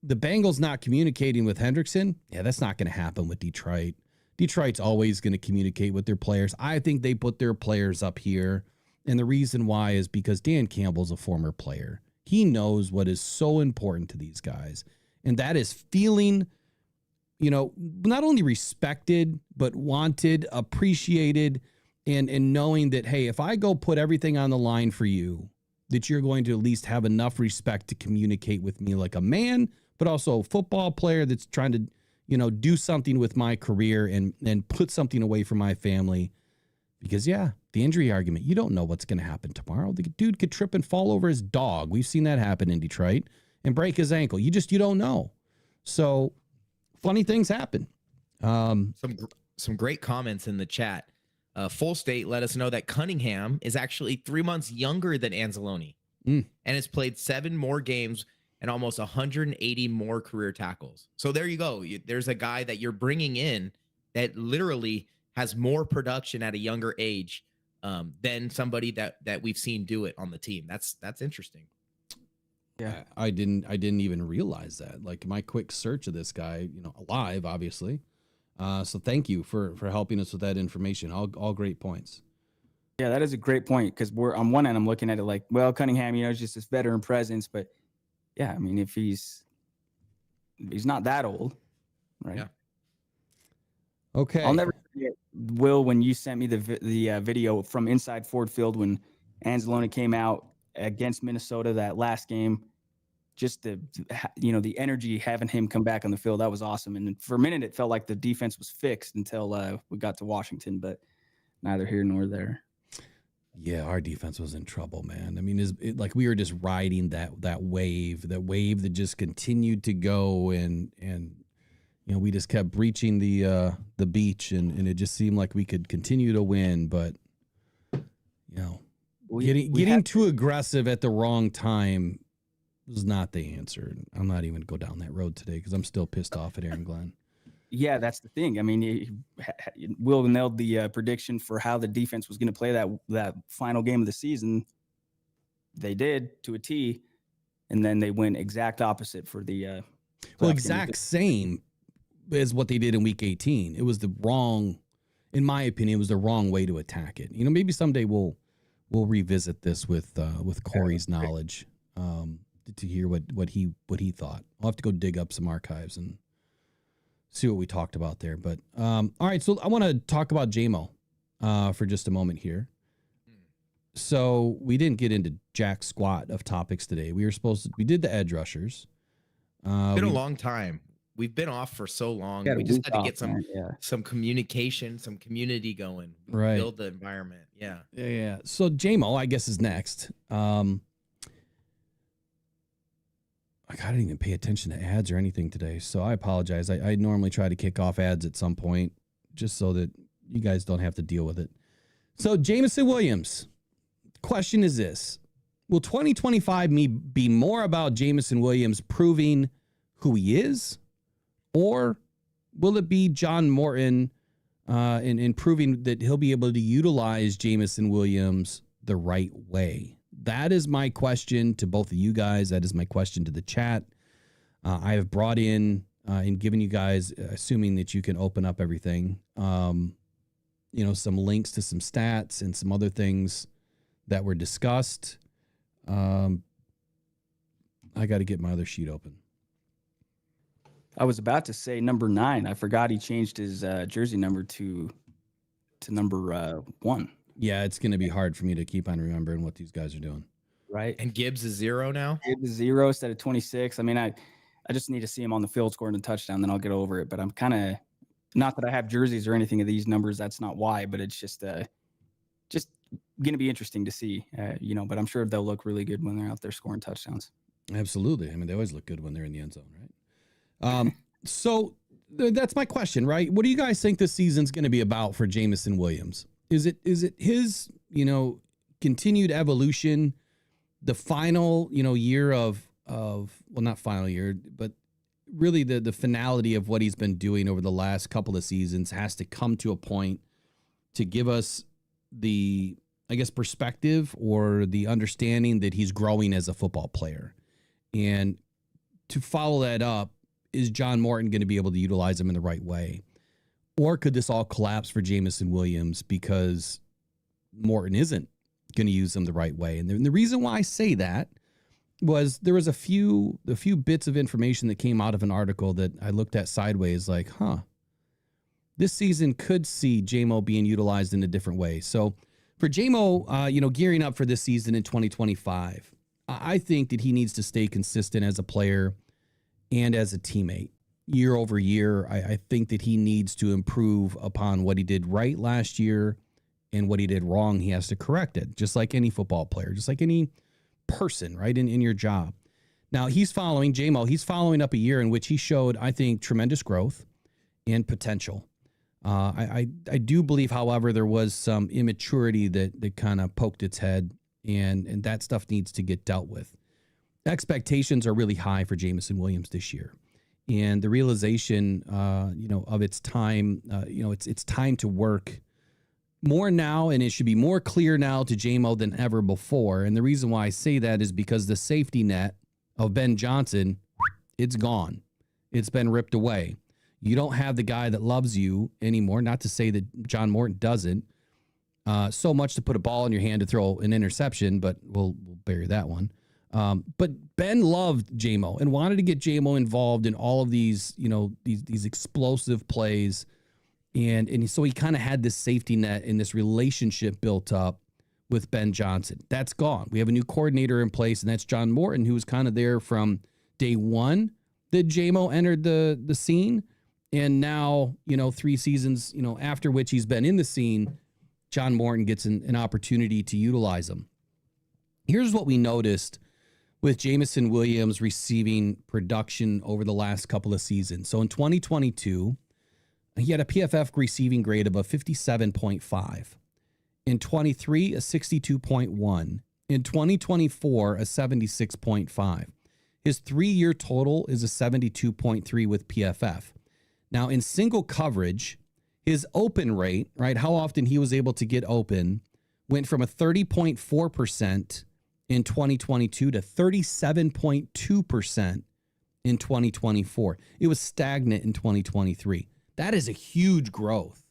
the Bengals not communicating with Hendrickson. Yeah, that's not going to happen with Detroit. Detroit's always going to communicate with their players. I think they put their players up here. And the reason why is because Dan Campbell's a former player. He knows what is so important to these guys. And that is feeling, not only respected, but wanted, appreciated, and knowing that, hey, if I go put everything on the line for you, that you're going to at least have enough respect to communicate with me like a man, but also a football player that's trying to, do something with my career and put something away from my family. Because, yeah, the injury argument, you don't know what's going to happen tomorrow. The dude could trip and fall over his dog. We've seen that happen in Detroit and break his ankle. You don't know. So funny things happen. Some great comments in the chat. Full State let us know that Cunningham is actually 3 months younger than Anzalone and has played 7 more games and almost 180 more career tackles. So there you go. There's a guy that you're bringing in that literally has more production at a younger age than somebody that we've seen do it on the team. That's interesting. Yeah, I didn't even realize that. Like my quick search of this guy, alive, obviously. So thank you for helping us with that information. All great points. Yeah, that is a great point because we're on one end, I'm looking at it like, well, Cunningham, is just this veteran presence, but yeah, I mean, if he's not that old, right? Yeah. Okay. I'll never forget, Will, when you sent me the video from inside Ford Field when Anzalone came out against Minnesota that last game. Just the energy having him come back on the field, that was awesome. And for a minute, it felt like the defense was fixed until we got to Washington, but neither here nor there. Yeah, our defense was in trouble, man. I mean, like we were just riding that wave that just continued to go, and we just kept breaching the beach, and it just seemed like we could continue to win, but getting too aggressive at the wrong time was not the answer. I'm not even going to go down that road today because I'm still pissed off at Aaron Glenn. Yeah, that's the thing. I mean, Will nailed the prediction for how the defense was going to play that final game of the season. They did to a T, and then they went exact opposite for the exact same as what they did in Week 18. It was in my opinion, it was the wrong way to attack it. Maybe someday we'll revisit this with Corey's knowledge. To hear what he thought. I'll have to go dig up some archives and see what we talked about there. But all right, so I want to talk about JMO for just a moment here. So we didn't get into jack squat of topics today. We did the edge rushers. It's been a long time. We've been off for so long. We just had to get some communication, some community going. Right. Build the environment. Yeah. So JMO, I guess, is next. I didn't even pay attention to ads or anything today, so I apologize. I normally try to kick off ads at some point just so that you guys don't have to deal with it. So Jameson Williams, question is this. Will 2025 be more about Jameson Williams proving who he is, or will it be John Morton in proving that he'll be able to utilize Jameson Williams the right way? That is my question to both of you guys. That is my question to the chat. I have brought in and given you guys, assuming that you can open up everything, some links to some stats and some other things that were discussed. I got to get my other sheet open. I was about to say number 9. I forgot he changed his jersey number to number 1. Yeah, it's going to be hard for me to keep on remembering what these guys are doing. Right. And Gibbs is 0 now? Gibbs is 0 instead of 26. I mean, I I just need to see him on the field scoring a touchdown, then I'll get over it. But I'm kind of, not that I have jerseys or anything of these numbers, that's not why, but it's just going to be interesting to see, but I'm sure they'll look really good when they're out there scoring touchdowns. Absolutely. I mean, they always look good when they're in the end zone, right? So that's my question, right? What do you guys think this season's going to be about for Jameson Williams? Is it his, continued evolution, the final, year of well, not final year, but really the finality of what he's been doing over the last couple of seasons has to come to a point to give us the, I guess, perspective or the understanding that he's growing as a football player. And to follow that up, is John Morton going to be able to utilize him in the right way? Or could this all collapse for Jameson Williams because Morton isn't going to use him the right way? And the reason why I say that was there was a few bits of information that came out of an article that I looked at sideways like, this season could see JMO being utilized in a different way. So for JMO, gearing up for this season in 2025, I think that he needs to stay consistent as a player and as a teammate year over year. I think that he needs to improve upon what he did right last year, and what he did wrong, he has to correct it, just like any football player, just like any person, right, in your job. Now, he's following up a year in which he showed, I think, tremendous growth and potential. I do believe, however, there was some immaturity that kind of poked its head, and that stuff needs to get dealt with. Expectations are really high for Jameson Williams this year, and the realization, of its time, it's time to work more now, and it should be more clear now to JMO than ever before. And the reason why I say that is because the safety net of Ben Johnson, it's gone. It's been ripped away. You don't have the guy that loves you anymore. Not to say that John Morton doesn't. So much to put a ball in your hand to throw an interception, but we'll bury that one. But Ben loved JMO and wanted to get JMO involved in all of these, these explosive plays. And so he kind of had this safety net and this relationship built up with Ben Johnson. That's gone. We have a new coordinator in place, and that's John Morton, who was kind of there from day one that JMO entered the scene. And now, 3 seasons, after which he's been in the scene, John Morton gets an opportunity to utilize him. Here's what we noticed with Jameson Williams receiving production over the last couple of seasons. So in 2022, he had a PFF receiving grade of a 57.5. In 23, a 62.1. In 2024, a 76.5. His 3-year total is a 72.3 with PFF. Now, in single coverage, his open rate, right, how often he was able to get open, went from a 30.4% in 2022 to 37.2% in 2024. It was stagnant in 2023. That is a huge growth.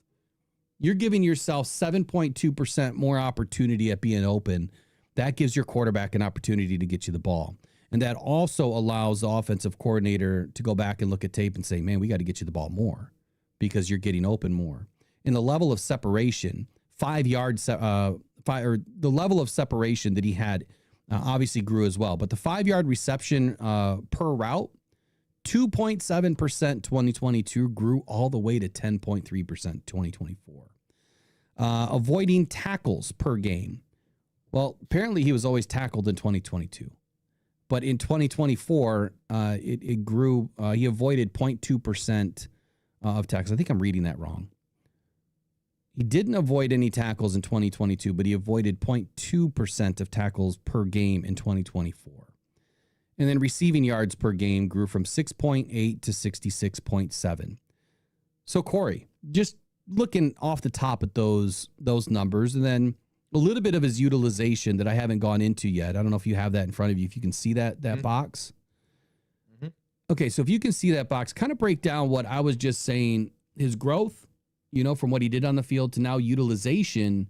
You're giving yourself 7.2% more opportunity at being open. That gives your quarterback an opportunity to get you the ball. And that also allows the offensive coordinator to go back and look at tape and say, man, we got to get you the ball more because you're getting open more. And the level of separation, 5 yards, the level of separation that he had obviously grew as well. But the 5-yard reception per route, 2.7% 2022 grew all the way to 10.3% 2024. Avoiding tackles per game. Well, apparently he was always tackled in 2022. But in 2024, it grew. He avoided 0.2% of tackles. I think I'm reading that wrong. He didn't avoid any tackles in 2022, but he avoided 0.2% of tackles per game in 2024. And then receiving yards per game grew from 6.8 to 66.7. So, Corey, just looking off the top at those numbers, and then a little bit of his utilization that I haven't gone into yet. I don't know if you have that in front of you, if you can see that box. Mm-hmm. Okay, so if you can see that box, kind of break down what I was just saying, his growth, from what he did on the field to now utilization.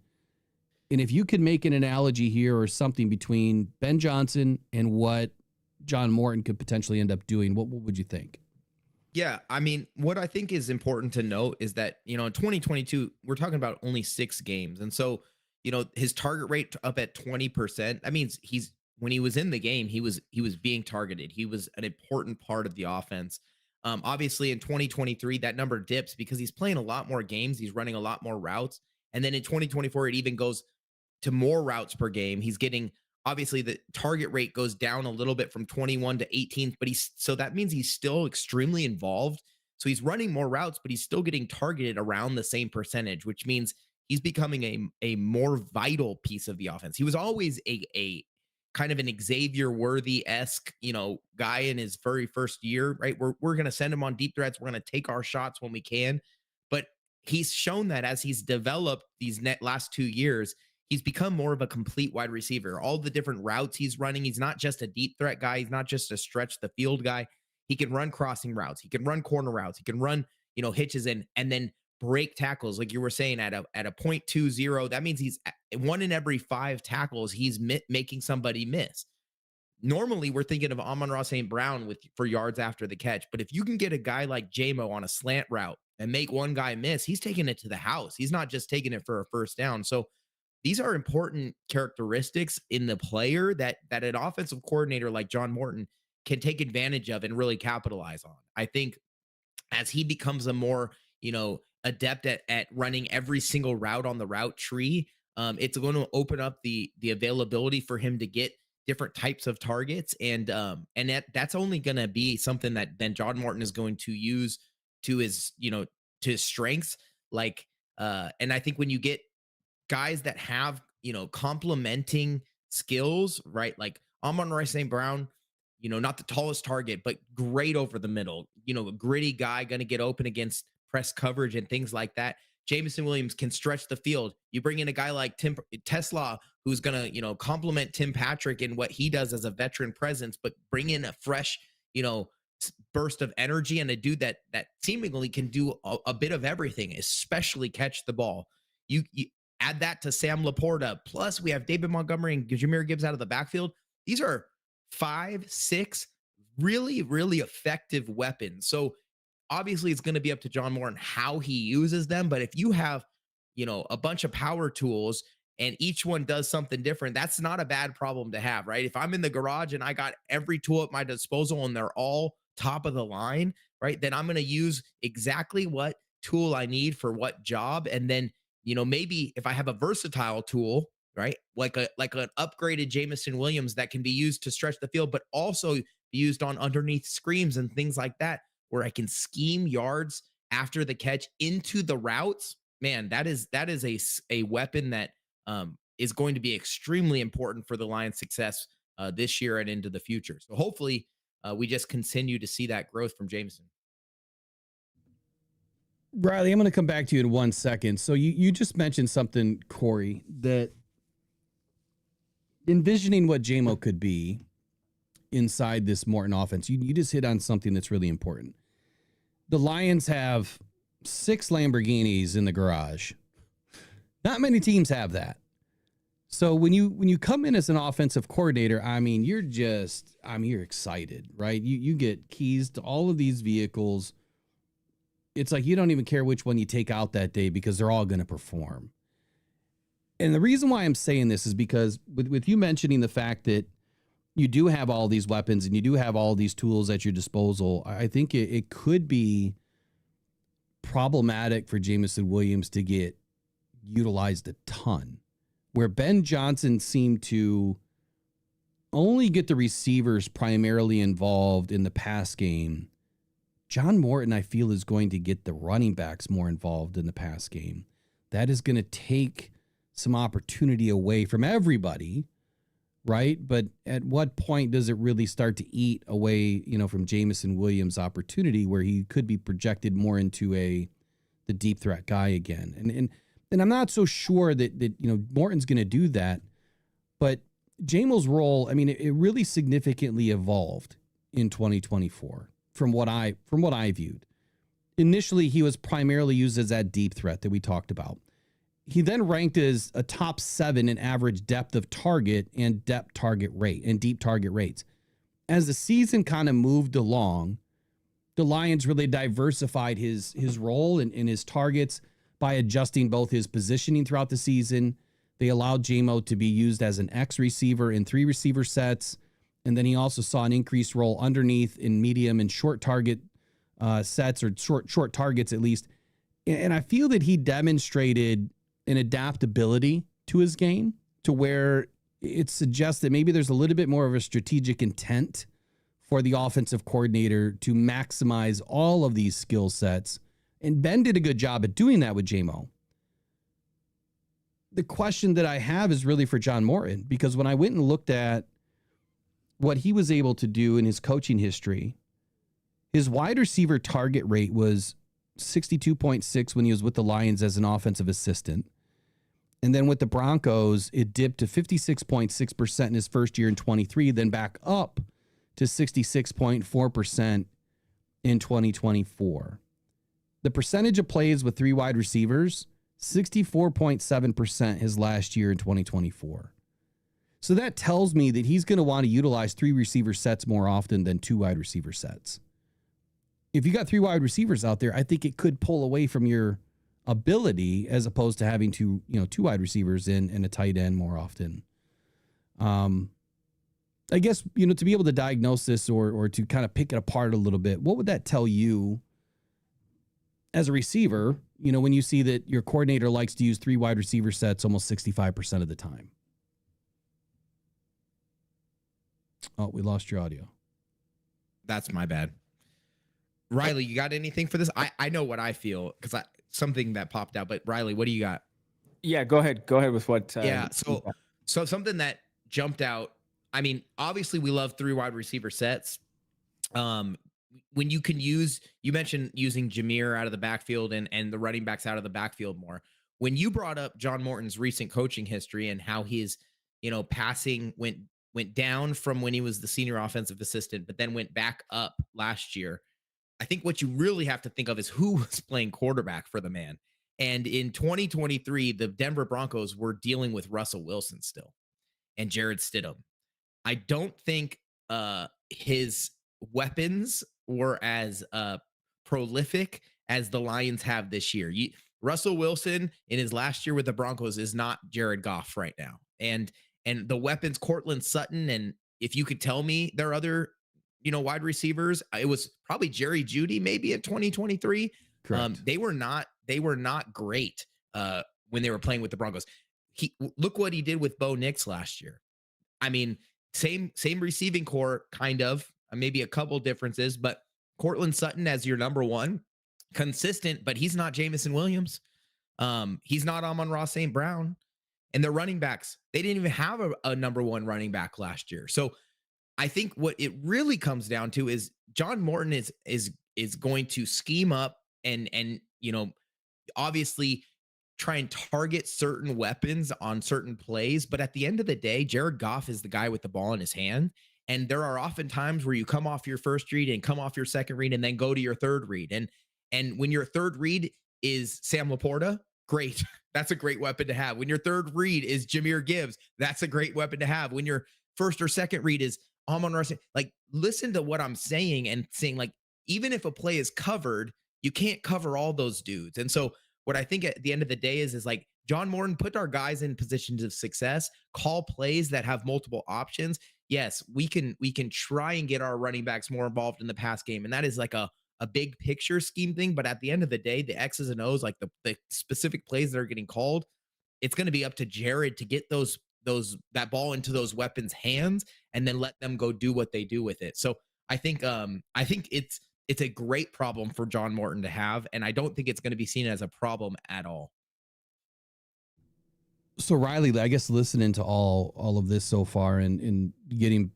And if you could make an analogy here or something between Ben Johnson and what John Morton could potentially end up doing, what would you think? Yeah, I mean, what I think is important to note is that, in 2022, we're talking about only 6 games. And so, his target rate up at 20%, that means he's when he was in the game, he was being targeted. He was an important part of the offense. Obviously, in 2023, that number dips because he's playing a lot more games. He's running a lot more routes. And then in 2024, it even goes to more routes per game. He's getting, obviously, the target rate goes down a little bit from 21 to 18, but so that means he's still extremely involved. So he's running more routes, but he's still getting targeted around the same percentage, which means he's becoming a more vital piece of the offense. He was always a kind of an Xavier Worthy-esque, guy in his very first year, right? We're going to send him on deep threats. We're going to take our shots when we can. But he's shown that as he's developed these last 2 years, he's become more of a complete wide receiver. All the different routes he's running, he's not just a deep threat guy. He's not just a stretch the field guy. He can run crossing routes. He can run corner routes. He can run, hitches in, and then break tackles. Like you were saying, at a 0.20, that means he's 1 in every 5 tackles, he's making somebody miss. Normally, we're thinking of Amon-Ra St. Brown for yards after the catch. But if you can get a guy like Jamo on a slant route and make one guy miss, he's taking it to the house. He's not just taking it for a first down. So these are important characteristics in the player that an offensive coordinator like John Morton can take advantage of and really capitalize on. I think as he becomes a more, adept at running every single route on the route tree, it's going to open up the availability for him to get different types of targets. And that's only going to be something that then John Morton is going to use to his strengths. And I think when you get guys that have, complementing skills, right? Like Amon-Ra St. Brown, not the tallest target, but great over the middle, a gritty guy, going to get open against press coverage and things like that. Jameson Williams can stretch the field. You bring in a guy like Tim Tesla, who's going to, complement Tim Patrick in what he does as a veteran presence, but bring in a fresh, burst of energy, and a dude that seemingly can do a bit of everything, especially catch the ball. You add that to Sam Laporta. Plus, we have David Montgomery and Jahmyr Gibbs out of the backfield. These are 5, 6 really, really effective weapons. So obviously it's going to be up to John Moore and how he uses them. But if you have, a bunch of power tools and each one does something different, that's not a bad problem to have, right? If I'm in the garage and I got every tool at my disposal and they're all top of the line, right, then I'm going to use exactly what tool I need for what job. And then, maybe if I have a versatile tool, right, like an upgraded Jameson Williams that can be used to stretch the field, but also be used on underneath screens and things like that, where I can scheme yards after the catch into the routes, man, that is a weapon that is going to be extremely important for the Lions' success this year and into the future. So hopefully we just continue to see that growth from Jameson. Riley, I'm going to come back to you in 1 second. So you just mentioned something, Corey, that envisioning what JMO could be inside this Morton offense, you just hit on something that's really important. The Lions have 6 Lamborghinis in the garage. Not many teams have that. So when you come in as an offensive coordinator, you're excited, right? You get keys to all of these vehicles. It's like you don't even care which one you take out that day because they're all going to perform. And the reason why I'm saying this is because with you mentioning the fact that you do have all these weapons and you do have all these tools at your disposal, I think it could be problematic for Jameson Williams to get utilized a ton. Where Ben Johnson seemed to only get the receivers primarily involved in the pass game, John Morton, I feel, is going to get the running backs more involved in the pass game. That is going to take some opportunity away from everybody, right? But at what point does it really start to eat away, from Jameson Williams' opportunity where he could be projected more into the deep threat guy again? And I'm not so sure that Morton's going to do that, but Jamel's role, it really significantly evolved in 2024 from what I viewed. Initially, he was primarily used as that deep threat that we talked about. He then ranked as a top 7 in average depth of target and depth target rate and deep target rates. As the season kind of moved along, the Lions really diversified his role and his targets by adjusting both his positioning throughout the season. They allowed JMO to be used as an X receiver in 3 receiver sets. And then he also saw an increased role underneath in medium and short target sets, or short targets at least. And I feel that he demonstrated an adaptability to his game to where it suggests that maybe there's a little bit more of a strategic intent for the offensive coordinator to maximize all of these skill sets. And Ben did a good job at doing that with JMO. The question that I have is really for John Morton, because when I went and looked at what he was able to do in his coaching history, his wide receiver target rate was 62.6 when he was with the Lions as an offensive assistant. And then with the Broncos, it dipped to 56.6% in his first year in 23, then back up to 66.4% in 2024. The percentage of plays with 3 wide receivers, 64.7% his last year in 2024. So that tells me that he's going to want to utilize 3 receiver sets more often than 2 wide receiver sets. If you got 3 wide receivers out there, I think it could pull away from your ability as opposed to having 2 wide receivers and a tight end more often. I guess, to be able to diagnose this or to kind of pick it apart a little bit, what would that tell you as a receiver, when you see that your coordinator likes to use 3 wide receiver sets almost 65% of the time? Oh, we lost your audio. That's my bad. Riley, you got anything for this? I know what I feel because something that popped out, but Riley, what do you got? Yeah, go ahead. Go ahead with what. So something that jumped out. I mean, obviously we love 3 wide receiver sets. When you can you mentioned using Jameer out of the backfield and the running backs out of the backfield more. When you brought up John Morton's recent coaching history and how his, passing went down from when he was the senior offensive assistant, but then went back up last year. I think what you really have to think of is who was playing quarterback for the man. And in 2023, the Denver Broncos were dealing with Russell Wilson still and Jared Stidham. I don't think his weapons were as prolific as the Lions have this year. Russell Wilson in his last year with the Broncos is not Jared Goff right now. And the weapons, Cortland Sutton, and if you could tell me their other wide receivers, it was probably Jerry Jeudy maybe in 2023. Correct. They were not great when they were playing with the Broncos. Look what he did with Bo Nix last year. I mean, same receiving core, kind of, maybe a couple differences, but Cortland Sutton as your number 1, consistent, but he's not Jameson Williams. He's not Amon-Ra St. Brown. And the running backs, they didn't even have a number 1 running back last year. So I think what it really comes down to is John Morton is going to scheme up and obviously try and target certain weapons on certain plays. But at the end of the day, Jared Goff is the guy with the ball in his hand. And there are often times where you come off your first read and come off your second read and then go to your third read. And when your third read is Sam Laporta, great. That's a great weapon to have. When your third read is Jahmyr Gibbs, that's a great weapon to have. When your first or second read is Amon-Ra, listen to what I'm saying and saying, even if a play is covered, you can't cover all those dudes. And so what I think at the end of the day is John Morton put our guys in positions of success, call plays that have multiple options. Yes, we can try and get our running backs more involved in the pass game. And that is a big picture scheme thing. But at the end of the day, the X's and O's, the specific plays that are getting called, it's going to be up to Jared to get that ball into those weapons' hands and then let them go do what they do with it. So I think it's a great problem for John Morton to have, and I don't think it's going to be seen as a problem at all. So Riley, I guess listening to all of this so far and getting,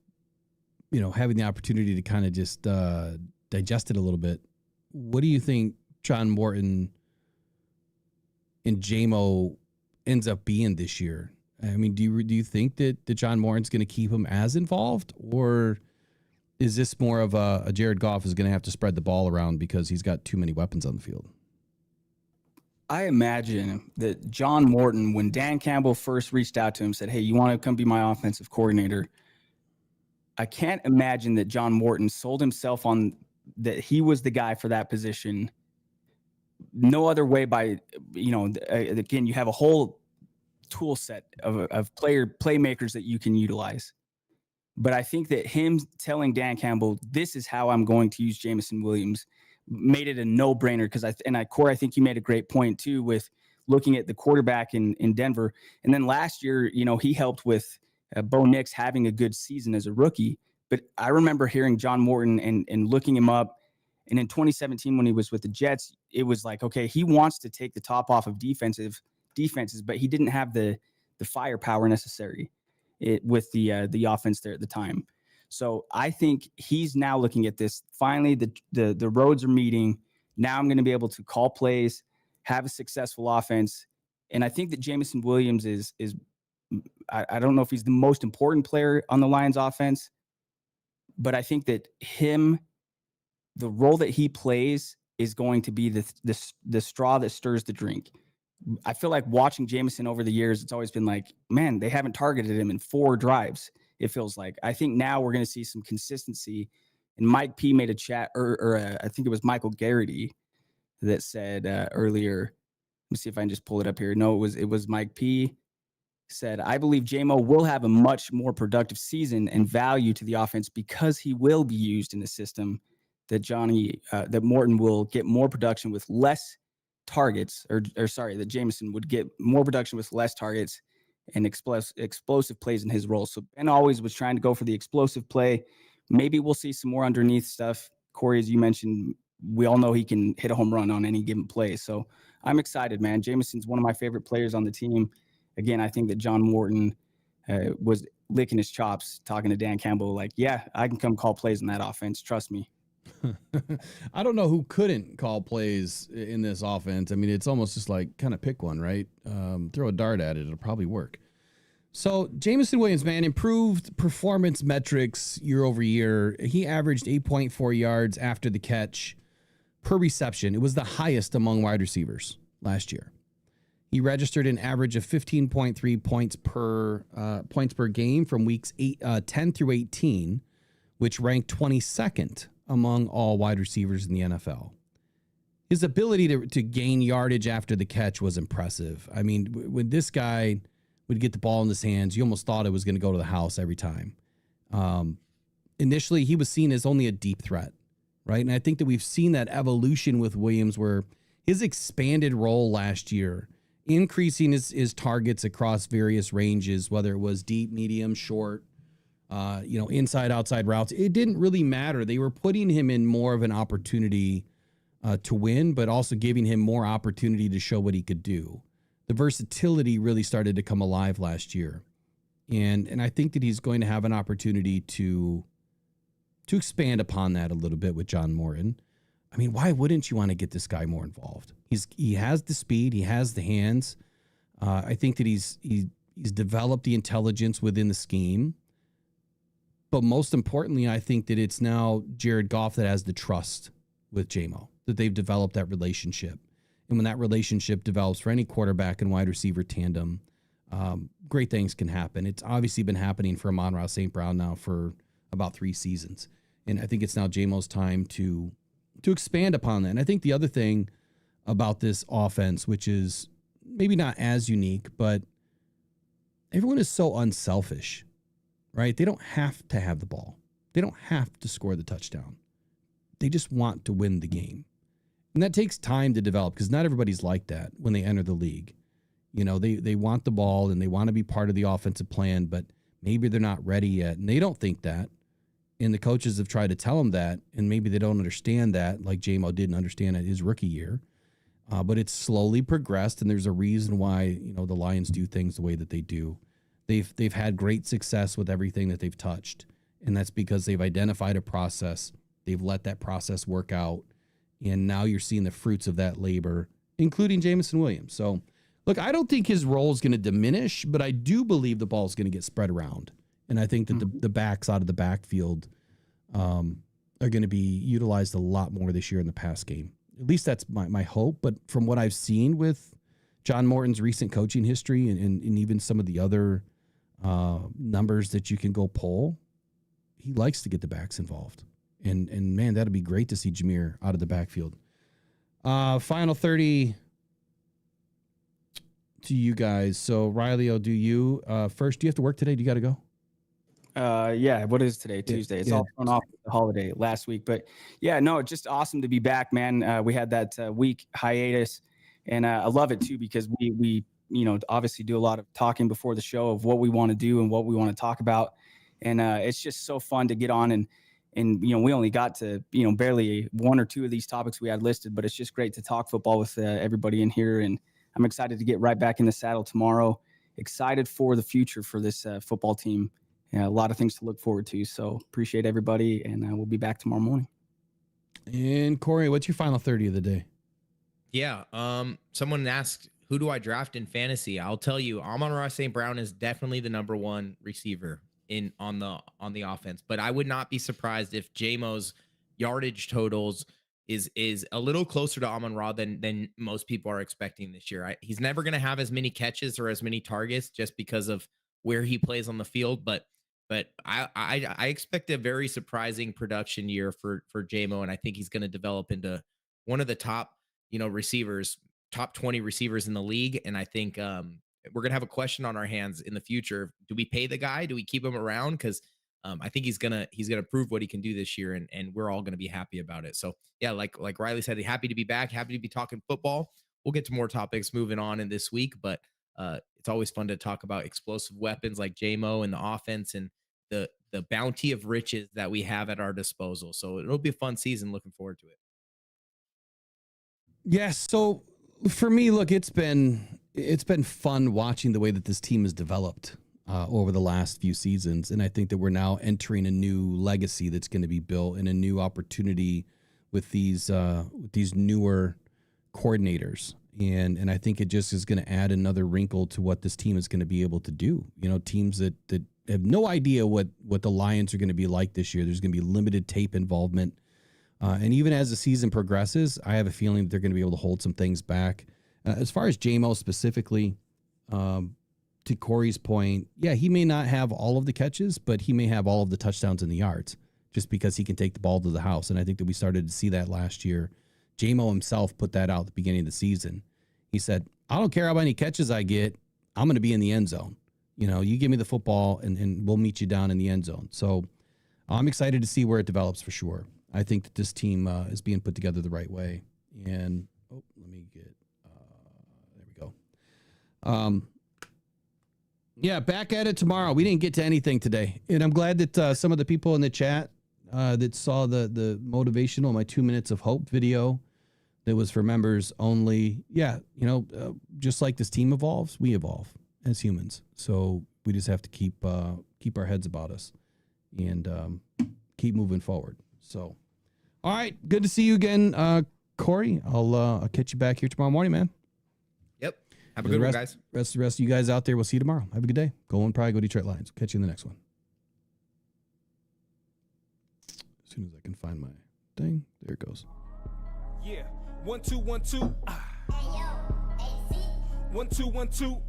having the opportunity to kind of just digest it a little bit, what do you think John Morton and JMO ends up being this year? I mean, do you think that John Morton's going to keep him as involved, or is this more of a Jared Goff is going to have to spread the ball around because he's got too many weapons on the field? I imagine that John Morton, when Dan Campbell first reached out to him, said, "Hey, you want to come be my offensive coordinator?" I can't imagine that John Morton sold himself on that he was the guy for that position. No other way again, you have a whole tool set of playmakers that you can utilize. But I think that him telling Dan Campbell, this is how I'm going to use Jameson Williams, made it a no-brainer. Because Corey, I think you made a great point too with looking at the quarterback in Denver. And then last year, you know, he helped with Bo Nix having a good season as a rookie. But I remember hearing John Morton and looking him up. And in 2017, when he was with the Jets, it was like, okay, he wants to take the top off of defenses, but he didn't have the firepower necessary with the offense there at the time. So I think he's now looking at this. Finally, the roads are meeting. Now I'm going to be able to call plays, have a successful offense. And I think that Jameson Williams is I don't know if he's the most important player on the Lions offense, but I think that the role that he plays is going to be the straw that stirs the drink. I feel like watching Jameson over the years, it's always been like, man, they haven't targeted him in 4 drives. It feels like. I think now we're going to see some consistency. And Mike P made a chat, or I think it was Michael Garrity that said earlier. Let me see if I can just pull it up here. No, it was Mike P said, I believe JMO will have a much more productive season and value to the offense because he will be used in the system that Morton will get more production with less targets, that Jameson would get more production with less targets and explosive plays in his role. So Ben always was trying to go for the explosive play. Maybe we'll see some more underneath stuff. Corey, as you mentioned, we all know he can hit a home run on any given play. So I'm excited, man. Jameson's one of my favorite players on the team. Again, I think that John Morton was licking his chops talking to Dan Campbell like, yeah, I can come call plays in that offense. Trust me. I don't know who couldn't call plays in this offense. I mean, it's almost just like kind of pick one, right? Throw a dart at it. It'll probably work. So Jameson Williams, man, improved performance metrics year over year. He averaged 8.4 yards after the catch per reception. It was the highest among wide receivers last year. He registered an average of 15.3 points per game from weeks 10 through 18, which ranked 22nd among all wide receivers in the NFL. His ability to gain yardage after the catch was impressive. I mean, when this guy would get the ball in his hands, you almost thought it was going to go to the house every time. Initially, he was seen as only a deep threat, right? And I think that we've seen that evolution with Williams where his expanded role last year, increasing his targets across various ranges, whether it was deep, medium, short, inside, outside routes. It didn't really matter. They were putting him in more of an opportunity to win, but also giving him more opportunity to show what he could do. The versatility really started to come alive last year. And I think that he's going to have an opportunity to expand upon that a little bit with John Morton. I mean, why wouldn't you want to get this guy more involved? He has the speed, he has the hands. I think that he's developed the intelligence within the scheme. But most importantly, I think that it's now Jared Goff that has the trust with JMO, that they've developed that relationship. And when that relationship develops for any quarterback and wide receiver tandem, great things can happen. It's obviously been happening for Amon-Ra St. Brown now for about 3 seasons. And I think it's now JMO's time to expand upon that. And I think the other thing about this offense, which is maybe not as unique, but everyone is so unselfish, right? They don't have to have the ball. They don't have to score the touchdown. They just want to win the game. And that takes time to develop because not everybody's like that when they enter the league. You know, they want the ball and they want to be part of the offensive plan, but maybe they're not ready yet. And they don't think that. And the coaches have tried to tell them that, and maybe they don't understand that, like JMO didn't understand it his rookie year. But it's slowly progressed, and there's a reason why, the Lions do things the way that they do. They've had great success with everything that they've touched, and that's because they've identified a process. They've let that process work out, and now you're seeing the fruits of that labor, including Jameson Williams. So, look, I don't think his role is going to diminish, but I do believe the ball is going to get spread around, and I think that the backs out of the backfield are going to be utilized a lot more this year in the pass game. At least that's my hope. But from what I've seen with John Morton's recent coaching history and even some of the other numbers that you can go pull, he likes to get the backs involved. And man, that'd be great to see Jameer out of the backfield. Final 30 to you guys. So Riley, I'll do you first. Do you have to work today? Do you got to go? Yeah, what is today? Tuesday. It's all thrown off the holiday last week, but yeah, no, just awesome to be back, man. We had that week hiatus, and I love it too because we obviously do a lot of talking before the show of what we want to do and what we want to talk about, and it's just so fun to get on and we only got to barely one or two of these topics we had listed, but it's just great to talk football with everybody in here, and I'm excited to get right back in the saddle tomorrow. Excited for the future for this football team. Yeah, a lot of things to look forward to. So appreciate everybody, and we'll be back tomorrow morning. And Corey, what's your final 30 of the day? Yeah. Someone asked, who do I draft in fantasy? I'll tell you, Amon-Ra St. Brown is definitely the number one receiver on the offense. But I would not be surprised if J-Mo's yardage totals is a little closer to Amon-Ra than most people are expecting this year. He's never going to have as many catches or as many targets just because of where he plays on the field, but I expect a very surprising production year for J-Mo, and I think he's going to develop into one of the top, receivers, top 20 receivers in the league. And I think we're going to have a question on our hands in the future. Do we pay the guy? Do we keep him around? Because I think he's gonna prove what he can do this year, and we're all going to be happy about it. So yeah, like Riley said, happy to be back, happy to be talking football. We'll get to more topics moving on in this week, but it's always fun to talk about explosive weapons like J-Mo and the offense and the bounty of riches that we have at our disposal. So it'll be a fun season. Looking forward to it. Yes. So for me, look, it's been fun watching the way that this team has developed over the last few seasons. And I think that we're now entering a new legacy that's going to be built and a new opportunity with these newer coordinators. And I think it just is going to add another wrinkle to what this team is going to be able to do. Teams that have no idea what the Lions are going to be like this year. There's going to be limited tape involvement. And even as the season progresses, I have a feeling that they're going to be able to hold some things back. As far as J-Mo specifically, to Corey's point, yeah, he may not have all of the catches, but he may have all of the touchdowns and the yards just because he can take the ball to the house. And I think that we started to see that last year. J-Mo himself put that out at the beginning of the season. He said, I don't care how many catches I get. I'm going to be in the end zone. You give me the football and we'll meet you down in the end zone. So I'm excited to see where it develops for sure. I think that this team is being put together the right way. And, let me get, there we go. Yeah, back at it tomorrow. We didn't get to anything today. And I'm glad that some of the people in the chat that saw the motivational, my 2 minutes of hope video that was for members only. Yeah, just like this team evolves, we evolve as humans. So we just have to keep our heads about us and keep moving forward. So, all right, good to see you again, Corey. I'll catch you back here tomorrow morning, man. Yep. Have a good one, guys. Rest of you guys out there, we'll see you tomorrow. Have a good day. Go Detroit Lions. Catch you in the next one. As soon as I can find my thing, there it goes. Yeah, 1 2 1 2. Hey yo, AC. 1 2 1 2.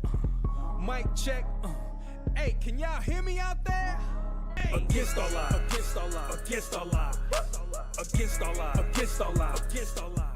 Mic check. Hey, can y'all hear me out there? Against all odds. Against all odds. Against all odds. Against all odds. Against all odds. Against all odds.